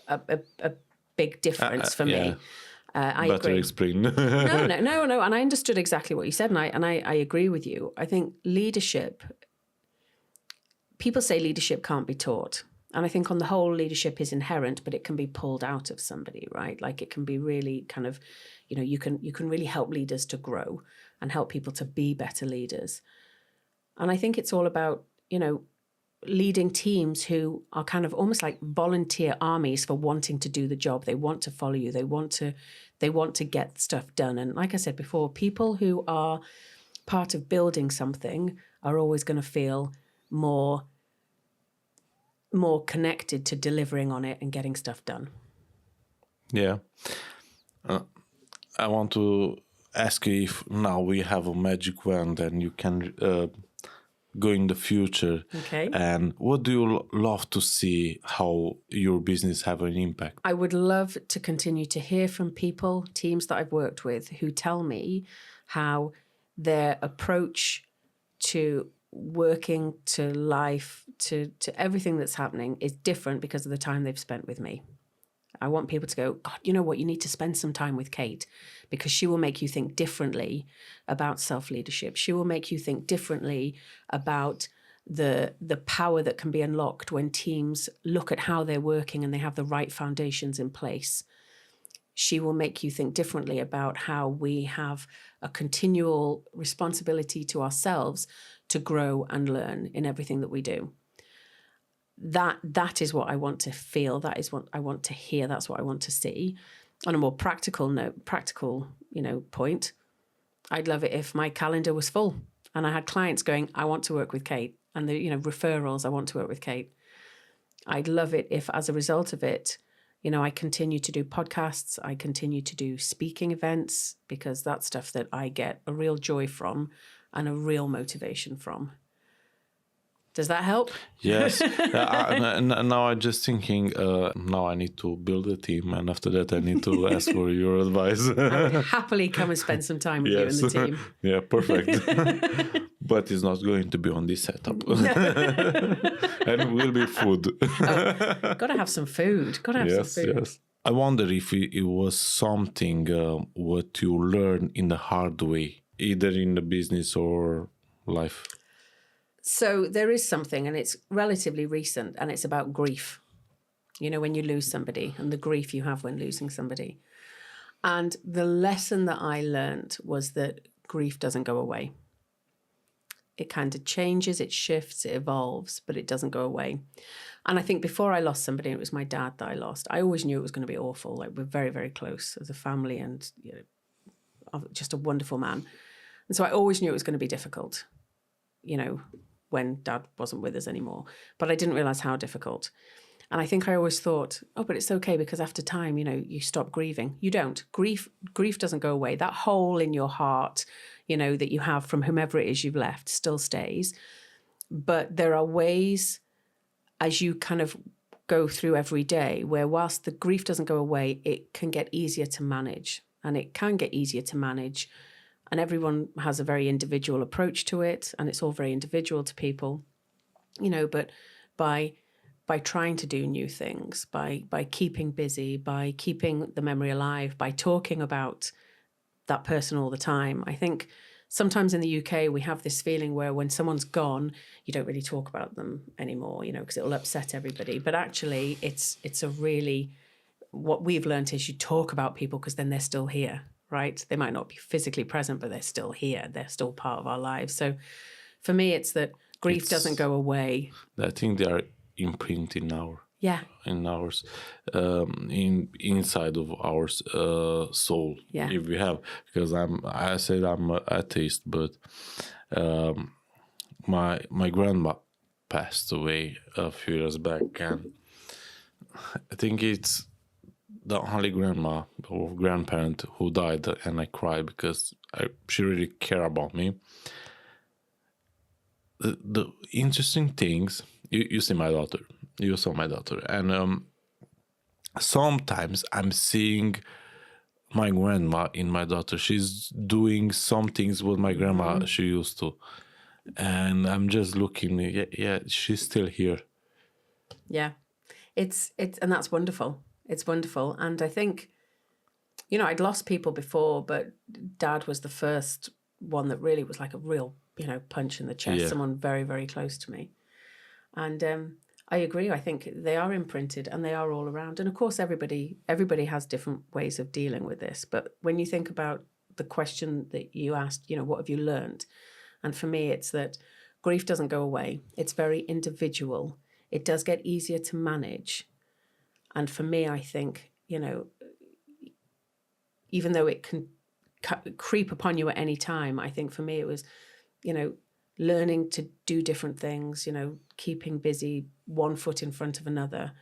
a big difference for me. I Better agree. explain. No. And I understood exactly what you said, and I agree with you. I think leadership, people say leadership can't be taught. And I think on the whole, leadership is inherent, but it can be pulled out of somebody, right? Like it can be really kind of, you can really help leaders to grow and help people to be better leaders. And I think it's all about, leading teams who are kind of almost like volunteer armies for wanting to do the job. They want to follow you. They want to get stuff done. And like I said before, people who are part of building something are always going to feel more connected to delivering on it and getting stuff done. Yeah. I want to ask you if now we have a magic wand and you can go in the future. Okay. And what do you love to see how your business have an impact? I would love to continue to hear from people, teams that I've worked with, who tell me how their approach to working to life, to everything that's happening is different because of the time they've spent with me. I want people to go, God, you know what? You need to spend some time with Kate because she will make you think differently about self-leadership. She will make you think differently about the power that can be unlocked when teams look at how they're working and they have the right foundations in place. She will make you think differently about how we have a continual responsibility to ourselves to grow and learn in everything that we do. That is what I want to feel. That is what I want to hear. That's what I want to see. On a more practical point, I'd love it if my calendar was full and I had clients going, I want to work with Kate, and the referrals, I want to work with Kate. I'd love it if, as a result of it, I continue to do podcasts. I continue to do speaking events because that's stuff that I get a real joy from and a real motivation from. Does that help? Yes. Now I'm just thinking, now I need to build a team, and after that I need to ask for your advice. I would happily come and spend some time with you and the team. Yeah, perfect. But it's not going to be on this setup. And it will be food. Got to have some food. Some food. Yes. I wonder if it was something what you learned in the hard way, either in the business or life. So there is something, and it's relatively recent, and it's about grief. When you lose somebody and the grief you have when losing somebody. And the lesson that I learned was that grief doesn't go away. It kind of changes, it shifts, it evolves, but it doesn't go away. And I think before I lost somebody, it was my dad that I lost. I always knew it was going to be awful. Like, we're very, very close as a family, and just a wonderful man. And so I always knew it was going to be difficult, when dad wasn't with us anymore. But I didn't realize how difficult. And I think I always thought, but it's okay because after time, you stop grieving. You don't. Grief doesn't go away. That hole in your heart, that you have from whomever it is you've left still stays. But there are ways as you kind of go through every day where whilst the grief doesn't go away, it can get easier to manage. And it can get easier to manage. And everyone has a very individual approach to it. And it's all very individual to people, but by trying to do new things, by keeping busy, by keeping the memory alive, by talking about that person all the time. I think sometimes in the UK, we have this feeling where when someone's gone, you don't really talk about them anymore, because it will upset everybody. But actually, it's a really, what we've learned is you talk about people because then they're still here, right? They might not be physically present, but they're still here. They're still part of our lives. So for me, it's that grief doesn't go away. I think they are imprinted in ours inside of our soul, if we have, because I said I'm an atheist, but my grandma passed away a few years back, and I think it's the only grandma or grandparent who died, and I cried because she really cared about me. The interesting things, you see my daughter, you saw my daughter, and sometimes I'm seeing my grandma in my daughter. She's doing some things with my grandma she used to, and I'm just looking, yeah, she's still here. Yeah, it's and that's wonderful. It's wonderful. And I think, I'd lost people before, but Dad was the first one that really was like a real, punch in the chest, someone very, very close to me. And I agree. I think they are imprinted and they are all around. And of course, everybody has different ways of dealing with this. But when you think about the question that you asked, what have you learned? And for me, it's that grief doesn't go away. It's very individual. It does get easier to manage. And for me, I think, even though it can creep upon you at any time, I think for me it was, learning to do different things, keeping busy, one foot in front of another.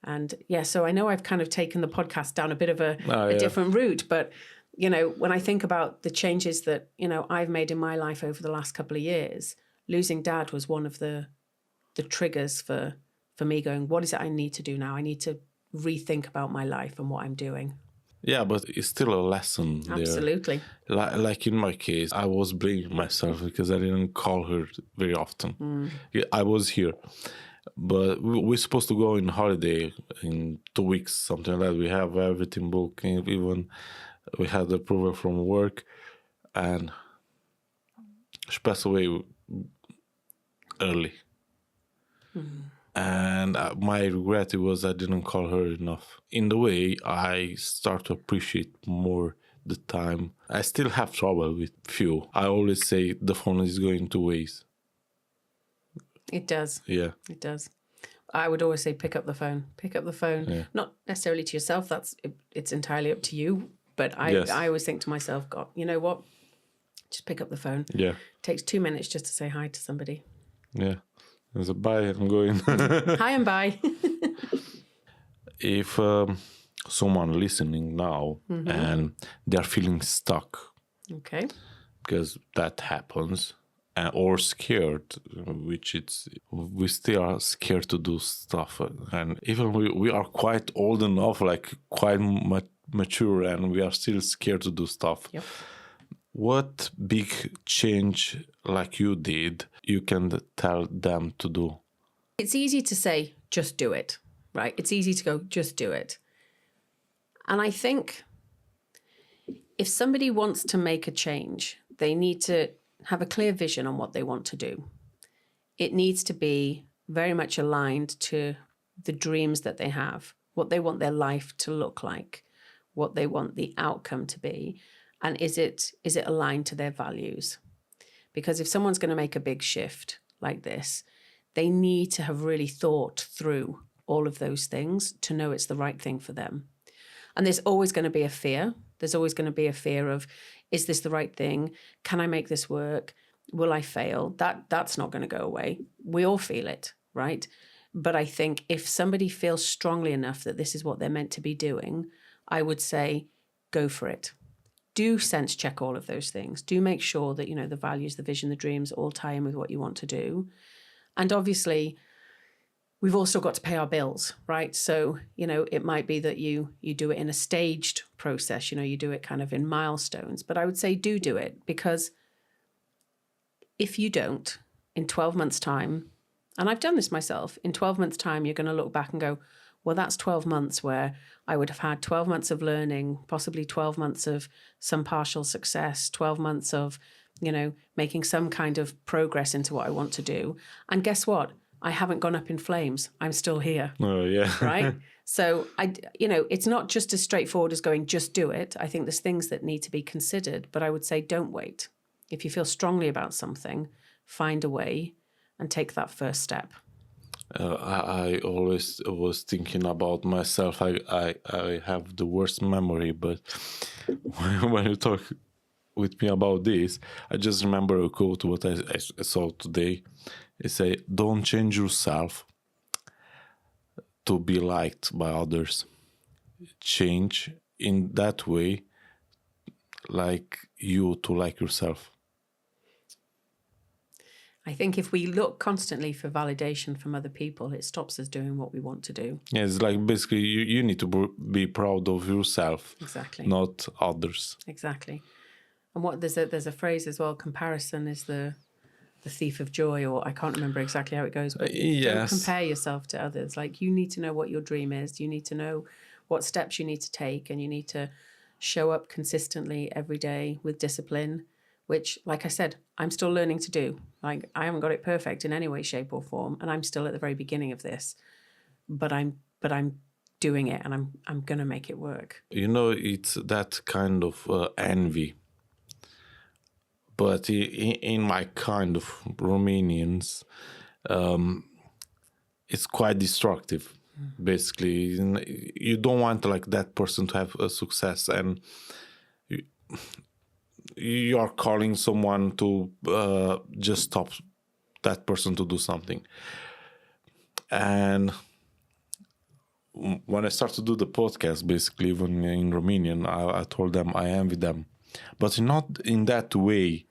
And so I know I've kind of taken the podcast down a bit of a different route, but, when I think about the changes that, I've made in my life over the last couple of years, losing Dad was one of the triggers for me going, what is it I need to do now? I need to rethink about my life and what I'm doing. Yeah, but it's still a lesson there. Absolutely. Like in my case, I was blaming myself because I didn't call her very often. Yeah, I was here. But we're supposed to go on holiday in 2 weeks, something like that. We have everything booked. Even we had approval from work. And she passed away early. And my regret was I didn't call her enough. In the way, I start to appreciate more the time. I still have trouble with few. I always say the phone is going two ways. It does. Yeah. It does. I would always say pick up the phone. Pick up the phone. Yeah. Not necessarily to yourself. It's entirely up to you. But I always think to myself, God, you know what? Just pick up the phone. Yeah. It takes 2 minutes just to say hi to somebody. Yeah. There's a bye, I'm going. Hi and bye. If someone listening now and they're feeling stuck, Okay. because that happens, or scared, which we still are scared to do stuff, and even we are quite old enough, like quite mature, and we are still scared to do stuff. Yep. What big change, like you did, you can tell them to do? It's easy to say, just do it, right? It's easy to go, just do it. And I think if somebody wants to make a change, they need to have a clear vision on what they want to do. It needs to be very much aligned to the dreams that they have, what they want their life to look like, what they want the outcome to be, and is it aligned to their values? Because if someone's going to make a big shift like this, they need to have really thought through all of those things to know it's the right thing for them. And there's always going to be a fear. There's always going to be a fear of, is this the right thing? Can I make this work? Will I fail? That's not going to go away. We all feel it, right? But I think if somebody feels strongly enough that this is what they're meant to be doing, I would say, go for it. Do sense check all of those things. Do make sure that, the values, the vision, the dreams all tie in with what you want to do. And obviously, we've also got to pay our bills, right? So, it might be that you do it in a staged process, you do it kind of in milestones. But I would say do it, because if you don't, in 12 months' time, and I've done this myself, in 12 months' time, you're going to look back and go, well, that's 12 months where I would have had 12 months of learning, possibly 12 months of some partial success, 12 months of, making some kind of progress into what I want to do. And guess what? I haven't gone up in flames. I'm still here. Oh, yeah. Right? So, it's not just as straightforward as going, just do it. I think there's things that need to be considered, but I would say don't wait. If you feel strongly about something, find a way and take that first step. I always was thinking about myself. I have the worst memory, but when you talk with me about this, I just remember a quote what I saw today. It say, "Don't change yourself to be liked by others. Change in that way, like you to like yourself." I think if we look constantly for validation from other people, it stops us doing what we want to do. Yeah, it's like basically you need to be proud of yourself, Exactly. not others. Exactly. And there's a phrase as well, comparison is the thief of joy, or I can't remember exactly how it goes, but Yes. Don't compare yourself to others. Like, you need to know what your dream is. You need to know what steps you need to take, and you need to show up consistently every day with discipline, which, like I said, I'm still learning to do. Like, I haven't got it perfect in any way, shape or form, and I'm still at the very beginning of this, but I'm doing it, and I'm going to make it work. It's that kind of envy. But in my kind of Romanians, it's quite destructive. Basically, you don't want like that person to have a success, and you are calling someone to just stop that person to do something. And when I started to do the podcast, basically, even in Romanian, I told them I envy them. But not in that way,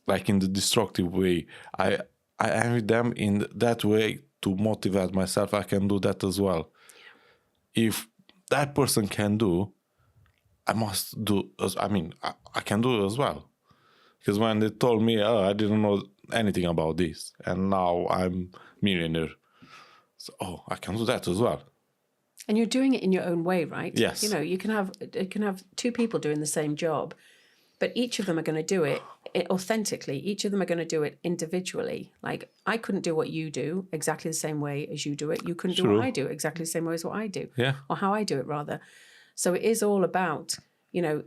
like in the destructive way. I envy them in that way to motivate myself. I can do that as well. Yeah. If that person can do, I must do as I can do it as well. Because when they told me, oh, I didn't know anything about this, and now I'm millionaire, so I can do that as well. And you're doing it in your own way, right? Yes. You know, you can have two people doing the same job, but each of them are going to do it authentically. Each of them are going to do it individually. Like, I couldn't do what you do exactly the same way as you do it. You couldn't do what I do exactly the same way as what I do. Yeah. Or how I do it, rather. So it is all about, you know,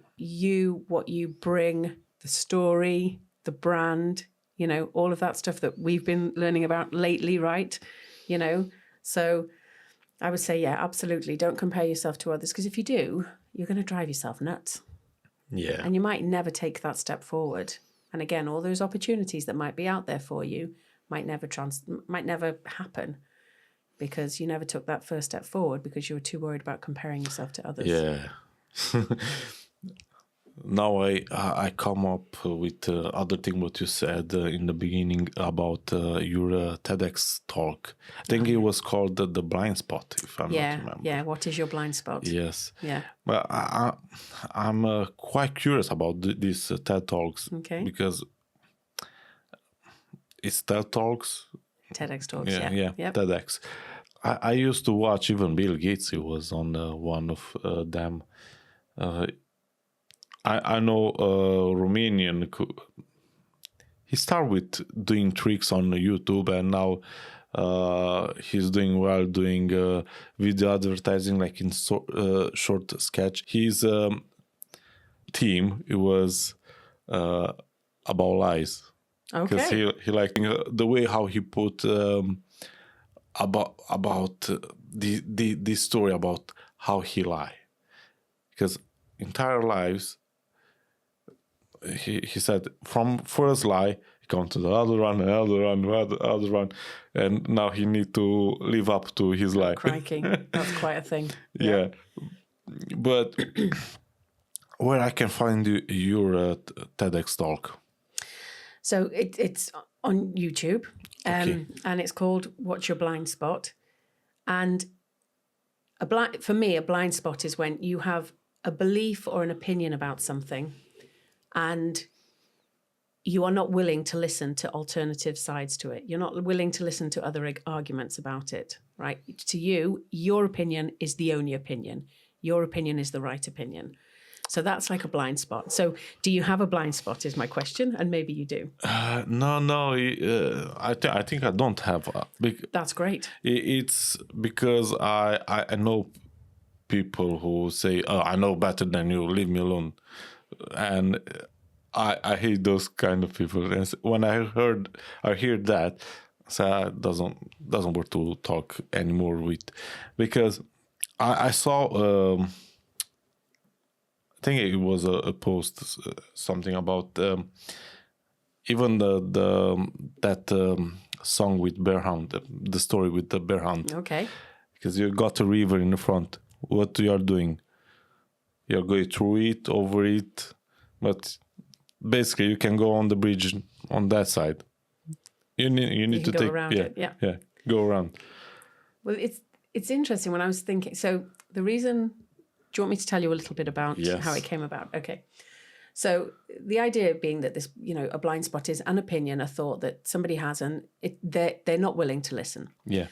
what you bring, the story, the brand, you know, all of that stuff that we've been learning about lately, right? You know, so I would say, yeah, absolutely. Don't compare yourself to others, because if you do, you're going to drive yourself nuts. Yeah. And you might never take that step forward. And again, all those opportunities that might be out there for you might never happen, because you never took that first step forward because you were too worried about comparing yourself to others. Yeah. Now I come up with other thing what you said in the beginning about your TEDx talk. I think it was called the blind spot, if I'm not remember. Yeah. What is your blind spot? Yes. Yeah. Well, I'm quite curious about these TED talks. Okay. Because it's TED talks. TEDx talks. Yeah. Yep. TEDx. I used to watch even Bill Gates. He was on one of them. I know Romanian. He started with doing tricks on YouTube, and now he's doing well doing video advertising, like in short sketch. His team, it was about lies. Okay. Because he liked the way how he put about this story about how he lie. Because entire lives, he said, from first lie, he come to the other one, and now he need to live up to his lie. Crikey, that's quite a thing. Yeah. But where I can find your TEDx talk? So it's on YouTube, Okay. and it's called "What's Your Blind Spot?" And for me, a blind spot is when you have a belief or an opinion about something, and you are not willing to listen to alternative sides to it. You're not willing to listen to other arguments about it, right? To you, your opinion is the only opinion. Your opinion is the right opinion. So that's like a blind spot. So do you have a blind spot is my question, and maybe you do. No. I think I don't have. That's great. It's because I know people who say, "Oh, I know better than you. Leave me alone," and I hate those kind of people. And when I hear that, so it doesn't work to talk anymore with, because I saw. I think it was a post, something about even that song with Bearhound, the story with the Bearhound. Okay. Because you got a river in the front. What you are doing? You're going through it, over it, but basically you can go on the bridge on that side. You need to go take around it. Yeah, go around. Well, it's interesting when I was thinking. So the reason. Do you want me to tell you a little bit about how it came about? Okay. So the idea being that this, a blind spot is an opinion, a thought that somebody has, and they're not willing to listen. Yeah.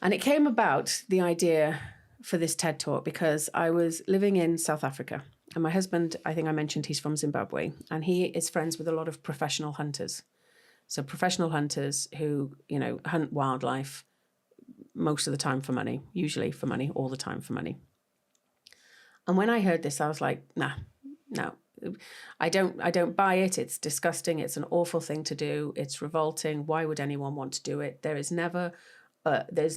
And it came about, the idea for this TED Talk, because I was living in South Africa, and my husband, I think I mentioned, he's from Zimbabwe, and he is friends with a lot of professional hunters. So professional hunters who, hunt wildlife most of the time for money, usually for money, all the time for money. And when I heard this, I was like, no, I don't buy it. It's disgusting. It's an awful thing to do. It's revolting. Why would anyone want to do it? There's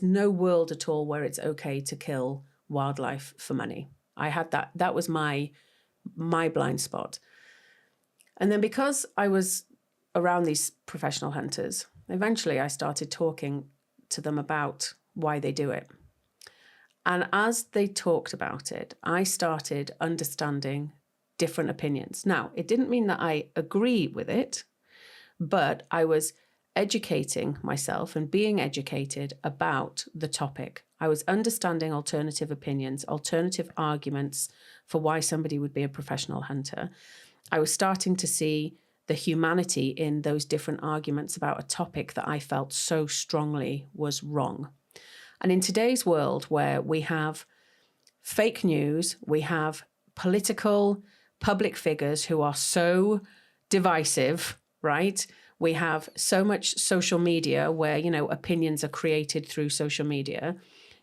no world at all where it's okay to kill wildlife for money. I had that was my blind spot. And then because I was around these professional hunters, eventually I started talking to them about why they do it. And as they talked about it, I started understanding different opinions. Now, it didn't mean that I agree with it, but I was educating myself and being educated about the topic. I was understanding alternative opinions, alternative arguments for why somebody would be a professional hunter. I was starting to see the humanity in those different arguments about a topic that I felt so strongly was wrong. And in today's world where we have fake news, we have political public figures who are so divisive, right? We have so much social media where, opinions are created through social media.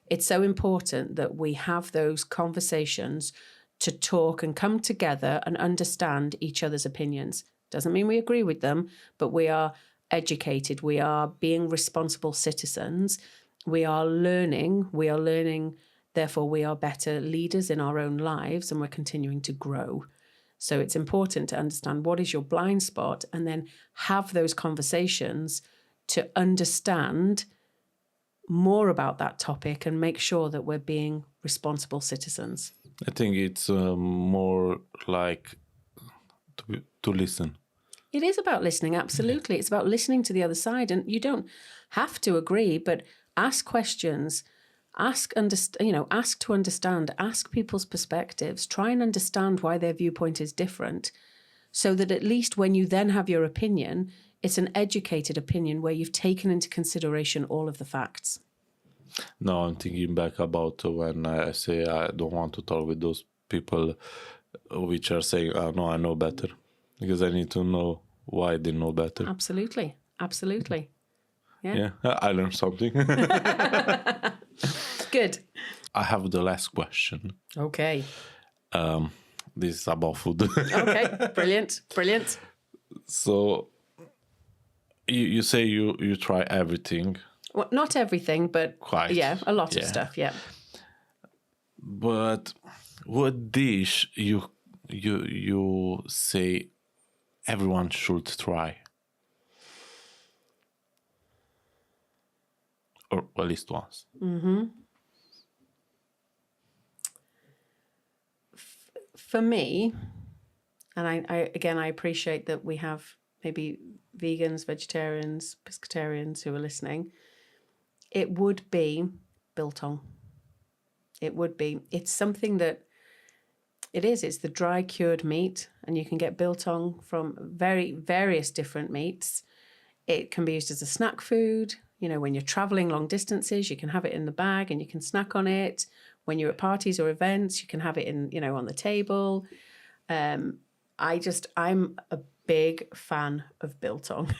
It's so important that we have those conversations to talk and come together and understand each other's opinions. Doesn't mean we agree with them, but we are educated. We are being responsible citizens. We are learning. Therefore, we are better leaders in our own lives, and we're continuing to grow. So it's important to understand what is your blind spot and then have those conversations to understand more about that topic and make sure that we're being responsible citizens. I think it's more like to listen. It is about listening, absolutely. It's about listening to the other side. And you don't have to agree, but ask questions. Ask to understand, ask people's perspectives, try and understand why their viewpoint is different, so that at least when you then have your opinion, it's an educated opinion where you've taken into consideration all of the facts. No, I'm thinking back about when I say I don't want to talk with those people which are saying, no, I know better, because I need to know why they know better. Absolutely. Yeah, I learned something. Good. I have the last question. Okay. This is about food. Okay, brilliant. So you say you try everything. Well, not everything, but Quite. Yeah, a lot of stuff, yeah. But what dish you say everyone should try? Or at least once. Mm-hmm. For me, and I appreciate that we have maybe vegans, vegetarians, pescatarians who are listening, it would be biltong. It would be. It's something that it's the dry cured meat, and you can get biltong from various different meats. It can be used as a snack food. When you're traveling long distances, you can have it in the bag and you can snack on it. When you're at parties or events, you can have it on the table. I'm a big fan of biltong.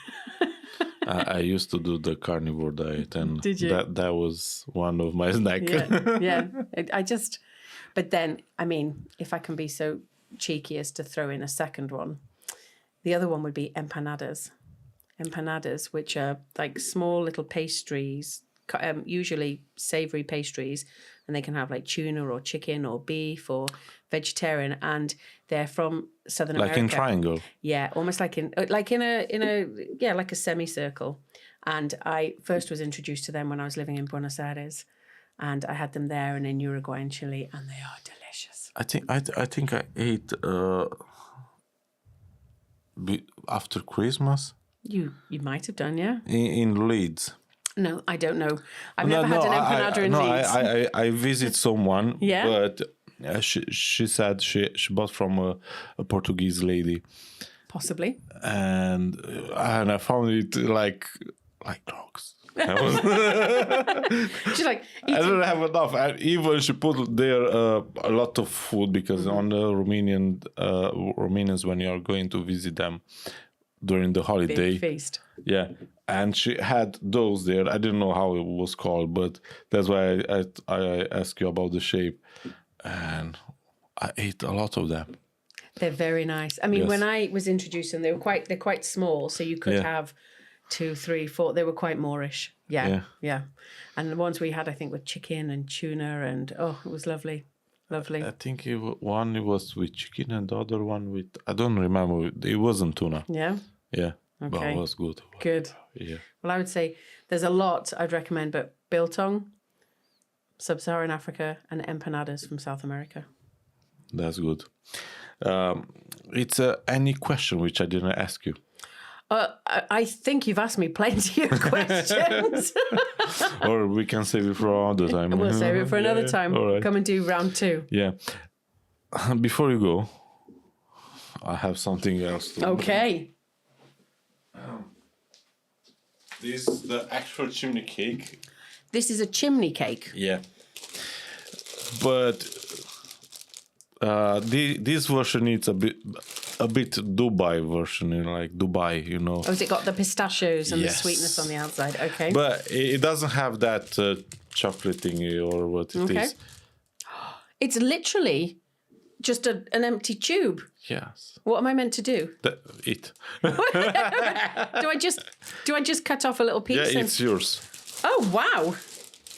I used to do the carnivore diet, and Did you? That was one of my snacks. Yeah. But then, if I can be so cheeky as to throw in a second one, the other one would be empanadas. Empanadas, which are like small little pastries, usually savory pastries, and they can have like tuna or chicken or beef or vegetarian, and they're from Southern America. Like in triangle. Yeah, almost like in a semicircle. And I first was introduced to them when I was living in Buenos Aires, and I had them there and in Uruguay and Chile, and they are delicious. I think I ate after Christmas. You might have done, yeah. In Leeds. No, I don't know. I've never had an empanada in Leeds. I visit someone, Yeah? but she said she bought from a Portuguese lady, Possibly. and I found it like drugs. She's like, I don't have enough, and even she put there a lot of food, because on the Romanians, when you are going to visit them during the holiday, big feast. yeah, and she had those there. I didn't know how it was called, but that's why I asked you about the shape, and I ate a lot of them. They're very nice. Yes. When I was introduced them, they're quite small, so you could have 2, 3, 4. They were quite Moorish. Yeah. And the ones we had, I think, with chicken and tuna, and it was lovely. I think one was with chicken and the other one with, I don't remember. It wasn't tuna. Yeah. Yeah. Okay. But it was good. Good. Yeah. Well, I would say there's a lot I'd recommend, but biltong, Sub-Saharan Africa, and empanadas from South America. That's good. It's any question which I didn't ask you. I think you've asked me plenty of questions. Or we can save it for another time. We'll save it for another Yeah, time. all right. Come and do round 2. Yeah. Before you go, I have something else to Okay. This is the actual chimney cake. This is a chimney cake. Yeah. But this version is a bit Dubai version, like Dubai, Oh, has it got the pistachios and Yes. the sweetness on the outside? Okay. But it doesn't have that chocolate thingy or what it is. It's literally just an empty tube. Yes. What am I meant to do? It. Do I just cut off a little piece? Yeah, and... it's yours. Oh, wow.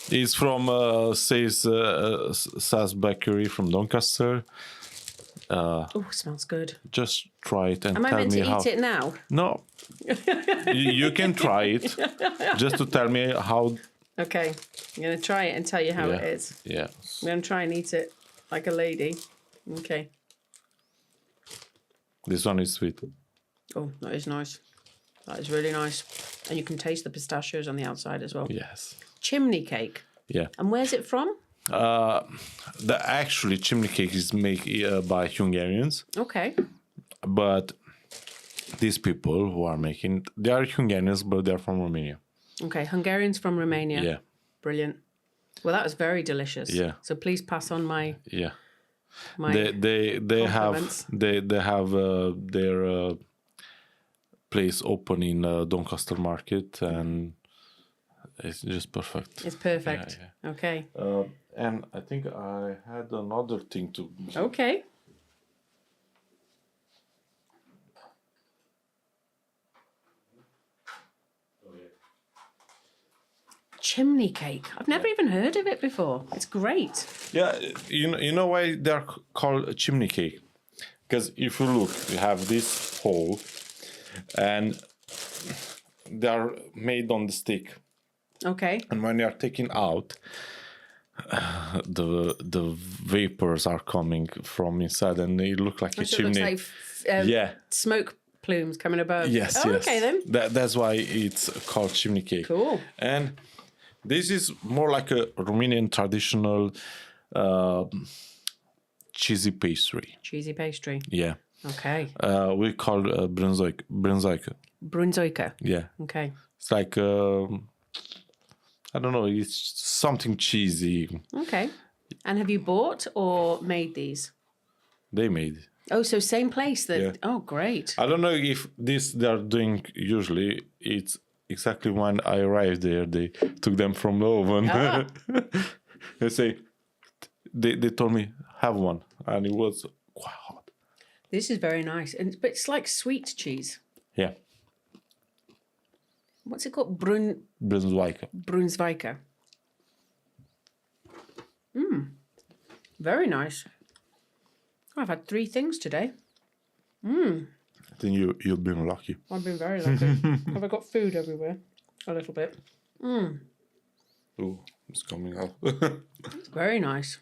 It's from SZÁSZ Bakery from Doncaster. Oh, smells good. Just try it and Am I tell meant me to how. eat it now? No. You can try it. Just to tell me how. Okay. I'm going to try it and tell you how it is. Yeah. I'm going to try and eat it like a lady. Okay. This one is sweet. Oh, that is nice. That is really nice. And you can taste the pistachios on the outside as well. Yes. Chimney cake. Yeah. And where's it from? The actually chimney cake is made by Hungarians, Okay. but these people who are making, they are Hungarians, but they are from Romania. Okay. Hungarians from Romania. Yeah. Brilliant. Well, that was very delicious. Yeah. So please pass on my Yeah. my They have compliments. they have their place open in Doncaster Market, and it's just perfect. It's perfect. Yeah. Okay. And I think I had another thing to. Okay. Chimney cake. I've never even heard of it before. It's great. Yeah, you know why they're called a chimney cake? Because if you look, you have this hole, and they are made on the stick. Okay. And when you are taking out, the vapors are coming from inside, and they look like a So it chimney. looks like Yeah. smoke plumes coming above. Yes. Oh, yes. okay then. That's why it's called chimney cake. Cool. And this is more like a Romanian traditional cheesy pastry. Cheesy pastry. Yeah. Okay. We call brânzoică. Brânzoică. Yeah. Okay. It's like I don't know. It's something cheesy. Okay. And have you bought or made these? They made. Oh, so same place that. Yeah. Oh, great. I don't know if this they are doing usually. It's exactly when I arrived there. They took them from the oven. Ah. They say they told me have one, and it was quite hot. This is very nice, but it's like sweet cheese. Yeah. What's it called? Brânzoică. Brunzweika. Very nice. I've had 3 things today. I think you've been lucky. I've been very lucky. Have I got food everywhere? A little bit. Ooh, it's coming out. Very nice.